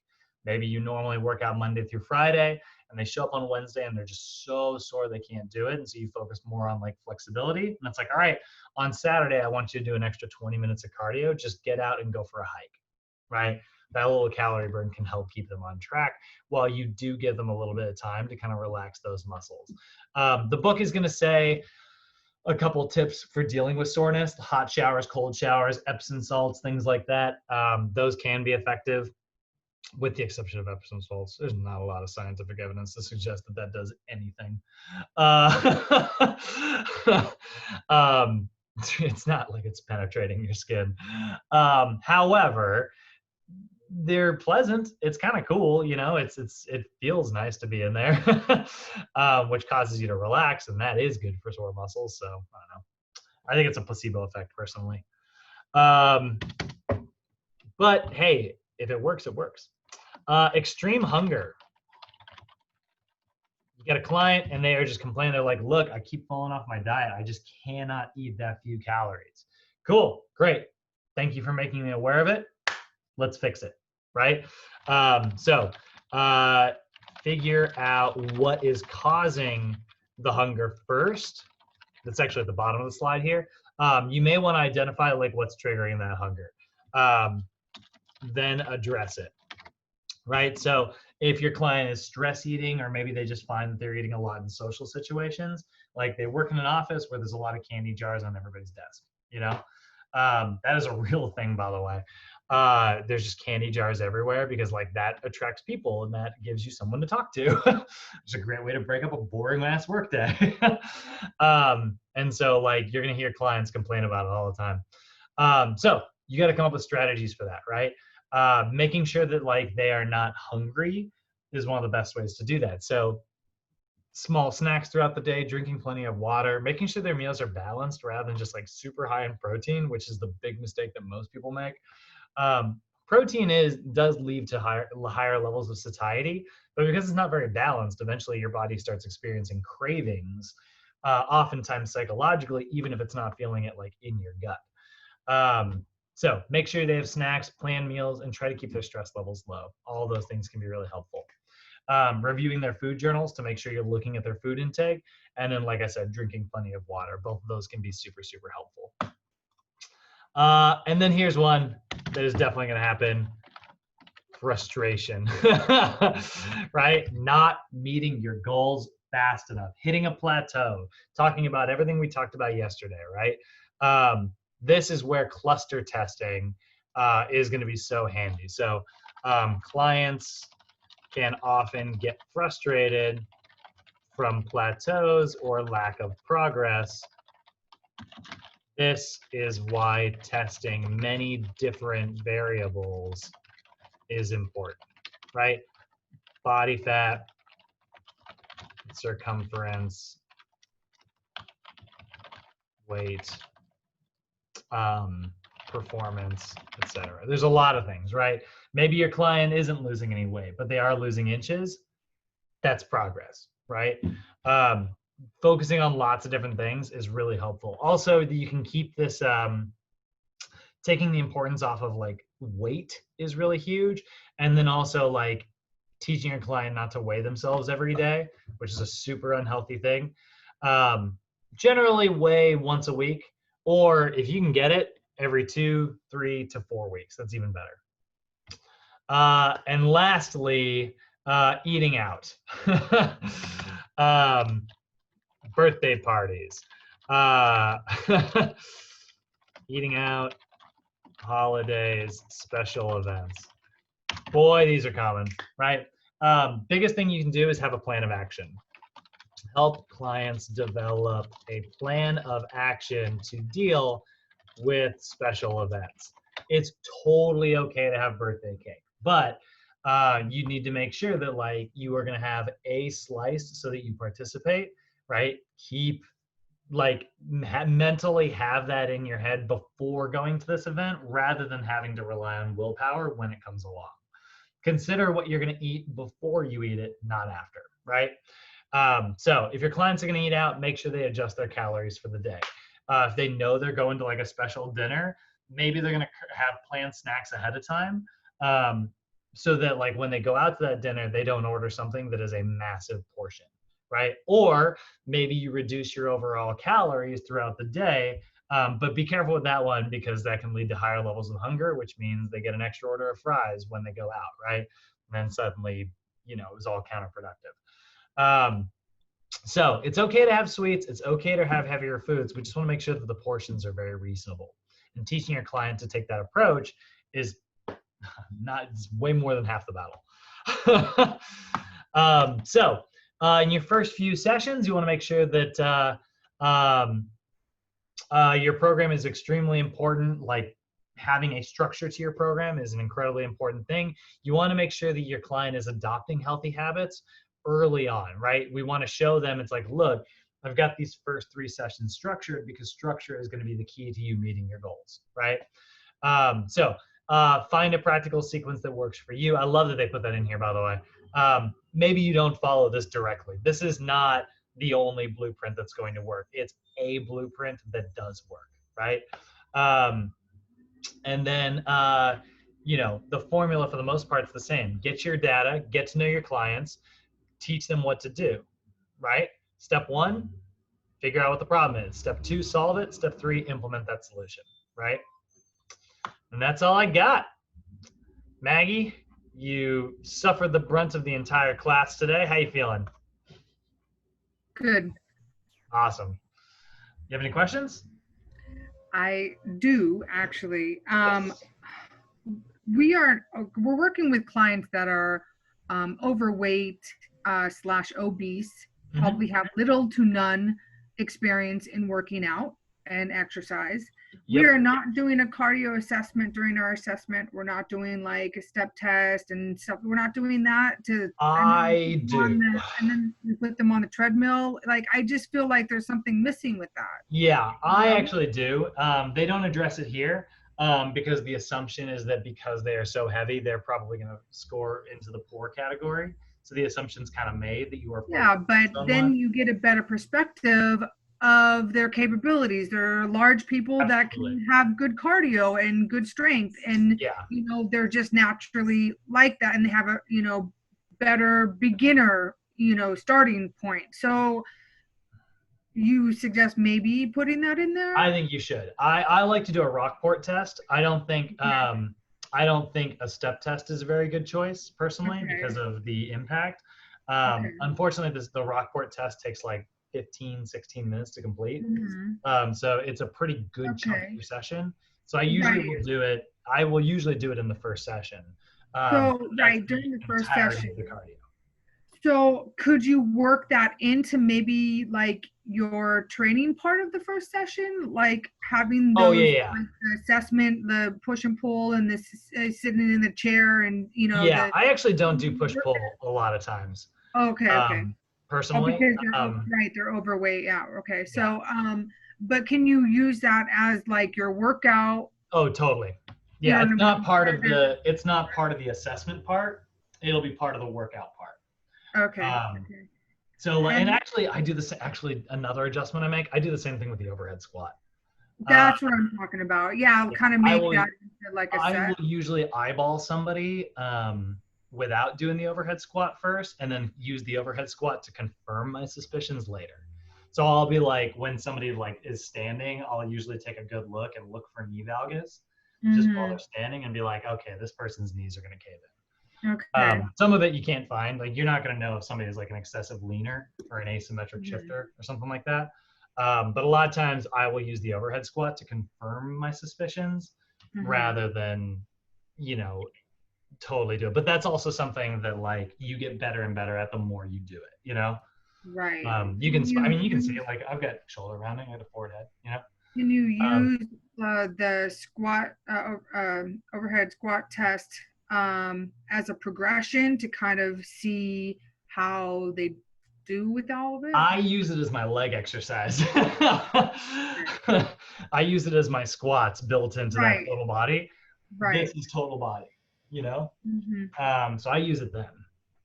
Maybe you normally work out Monday through Friday and they show up on Wednesday and they're just so sore they can't do it. And so you focus more on like flexibility. And it's like, all right, on Saturday, I want you to do an extra 20 minutes of cardio. Just get out and go for a hike, right? That little calorie burn can help keep them on track while you do give them a little bit of time to kind of relax those muscles. The book is going to say a couple tips for dealing with soreness: hot showers, cold showers, Epsom salts, things like that. Those can be effective, with the exception of Epsom salts. There's not a lot of scientific evidence to suggest that that does anything. It's not like it's penetrating your skin. However, they're pleasant. It's kind of cool, you know. It feels nice to be in there, which causes you to relax, and that is good for sore muscles. So I don't know. I think it's a placebo effect personally. But hey, if it works, it works. Extreme hunger. You get a client and they are just complaining. They're like, look, I keep falling off my diet. I just cannot eat that few calories. Cool, great. Thank you for making me aware of it. Let's fix it, right? Figure out what is causing the hunger first. That's actually at the bottom of the slide here. You may want to identify like what's triggering that hunger. Then address it, right? So if your client is stress eating, or maybe they just find that they're eating a lot in social situations, like they work in an office where there's a lot of candy jars on everybody's desk, you know? That is a real thing, by the way. There's just candy jars everywhere because like that attracts people and that gives you someone to talk to. It's a great way to break up a boring ass work day. And so like you're gonna hear clients complain about it all the time. So you got to come up with strategies for that, right? Making sure that like they are not hungry is one of the best ways to do that. So small snacks throughout the day, drinking plenty of water, making sure their meals are balanced rather than just like super high in protein, which is the big mistake that most people make. Protein does lead to higher levels of satiety, but because it's not very balanced, eventually your body starts experiencing cravings, oftentimes psychologically, even if it's not feeling it like in your gut. So make sure they have snacks, plan meals, and try to keep their stress levels low. All those things can be really helpful. Reviewing their food journals to make sure you're looking at their food intake. And then, like I said, drinking plenty of water. Both of those can be super, super helpful. And then here's one that is definitely going to happen. Frustration, right? Not meeting your goals fast enough, hitting a plateau, talking about everything we talked about yesterday, right? This is where cluster testing is going to be so handy. So clients can often get frustrated from plateaus or lack of progress. This is why testing many different variables is important, right? Body fat, circumference, weight, performance, etc. There's a lot of things, right? Maybe your client isn't losing any weight, but they are losing inches. That's progress, right? Focusing on lots of different things is really helpful. Also, you can keep this, taking the importance off of like weight is really huge. And then also like teaching your client not to weigh themselves every day, which is a super unhealthy thing. Generally weigh once a week, or if you can get it, every 2, 3 to 4 weeks. That's even better. And lastly, eating out. Birthday parties. Eating out, holidays, special events. Boy, these are common, right? Biggest thing you can do is have a plan of action. Help clients develop a plan of action to deal with special events. It's totally okay to have birthday cake, but you need to make sure that like you are going to have a slice so that you participate, right? Keep like mentally have that in your head before going to this event rather than having to rely on willpower when it comes along. Consider what you're going to eat before you eat it, not after, right? So if your clients are going to eat out, make sure they adjust their calories for the day. If they know they're going to like a special dinner, maybe they're going to have planned snacks ahead of time, so that like when they go out to that dinner, they don't order something that is a massive portion, right? Or maybe you reduce your overall calories throughout the day, but be careful with that one because that can lead to higher levels of hunger, which means they get an extra order of fries when they go out, right? And then suddenly, you know, it was all counterproductive. So it's okay to have sweets. It's okay to have heavier foods. We just want to make sure that the portions are very reasonable. And teaching your client to take that approach is it's way more than half the battle. So in your first few sessions, you want to make sure that your program is extremely important. Like having a structure to your program is an incredibly important thing. You want to make sure that your client is adopting healthy habits early on, right? We want to show them, it's like, look, I've got these first 3 sessions structured because structure is going to be the key to you meeting your goals, right? Find a practical sequence that works for you. I love that they put that in here, by the way. Maybe you don't follow this directly. This is not the only blueprint that's going to work. It's a blueprint that does work, right? And then, the formula for the most part is the same. Get your data, get to know your clients, teach them what to do, right? Step 1, figure out what the problem is. Step 2, solve it. Step 3, implement that solution, right? And that's all I got. Maggie, you suffered the brunt of the entire class today. How you feeling? Good. Awesome. You have any questions? I do actually. We're working with clients that are overweight / obese, probably have little to none experience in working out and exercise. Yep. We are not doing a cardio assessment during our assessment. We're not doing like a step test and stuff. We're not doing that I do. And then we put them on the treadmill. Like, I just feel like there's something missing with that. Yeah, I actually do. They don't address it here because the assumption is that because they are so heavy, they're probably going to score into the poor category. So the assumption's kind of made that you are. Yeah, but then you get a better perspective of their capabilities. They're large people that can have good cardio and good strength, and they're just naturally like that, and they have a better beginner starting point. So you suggest maybe putting that in there? I think you should. I like to do a Rockport test. I don't think a step test is a very good choice personally because of the impact. Unfortunately, the Rockport test takes like 15, 16 minutes to complete. So it's a pretty good chunk of your session. So I usually will do it. I will usually do it in the first session. During the first session. The cardio. So could you work that into maybe like your training part of the first session, like having those like, the assessment, the push and pull, and this sitting in the chair, and I actually don't do push pull a lot of times. Okay. Personally, because they're overweight. Yeah. Okay. So, but can you use that as like your workout? Oh, totally. Yeah, it's not part of the assessment part. It'll be part of the workout part. Okay. So, and actually, I do this. Actually, another adjustment I make. I do the same thing with the overhead squat. That's what I'm talking about. Yeah, I'll kind of make that into like a set. I will usually eyeball somebody without doing the overhead squat first, and then use the overhead squat to confirm my suspicions later. So I'll be like, when somebody like is standing, I'll usually take a good look and look for knee valgus just while they're standing, and be like, okay, this person's knees are going to cave in. Okay. Some of it you can't find. Like, you're not going to know if somebody is like an excessive leaner or an asymmetric shifter or something like that. But a lot of times I will use the overhead squat to confirm my suspicions rather than, totally do it. But that's also something that like you get better and better at the more you do it, Right. You can see it. Like, I've got shoulder rounding, I have a forward head, Can you use the squat overhead squat test as a progression to kind of see how they do with all of it? I use it as my leg exercise. I use it as my squats built into that total body. This is total body, so I use it then.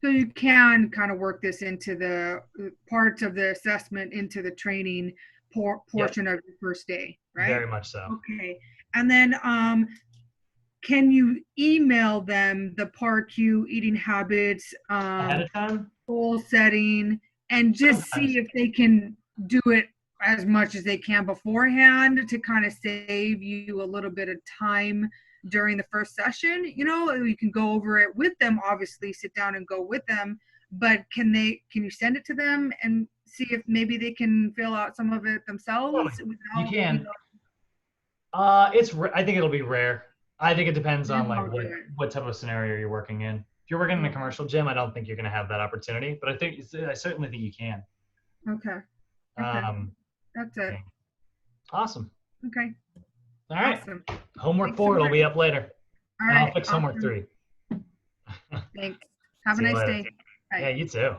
So you can kind of work this into the parts of the assessment into the training portion of the first day, right? Very much so. Okay. And then can you email them the PAR-Q eating habits ahead of time, goal setting, and just see if they can do it as much as they can beforehand to kind of save you a little bit of time during the first session? You can go over it with them, obviously sit down and go with them, but can you send it to them and see if maybe they can fill out some of it themselves? You can. I think it'll be rare. I think it depends on like what type of scenario you're working in. If you're working in a commercial gym, I don't think you're going to have that opportunity, but I certainly think you can. Okay. That's it. Awesome. Okay. All right. Awesome. Homework Thanks 4 so will be much. up later. All And I'll right. fix homework Awesome. 3. Thanks. Have a See you nice later. day. Bye. Yeah, you too.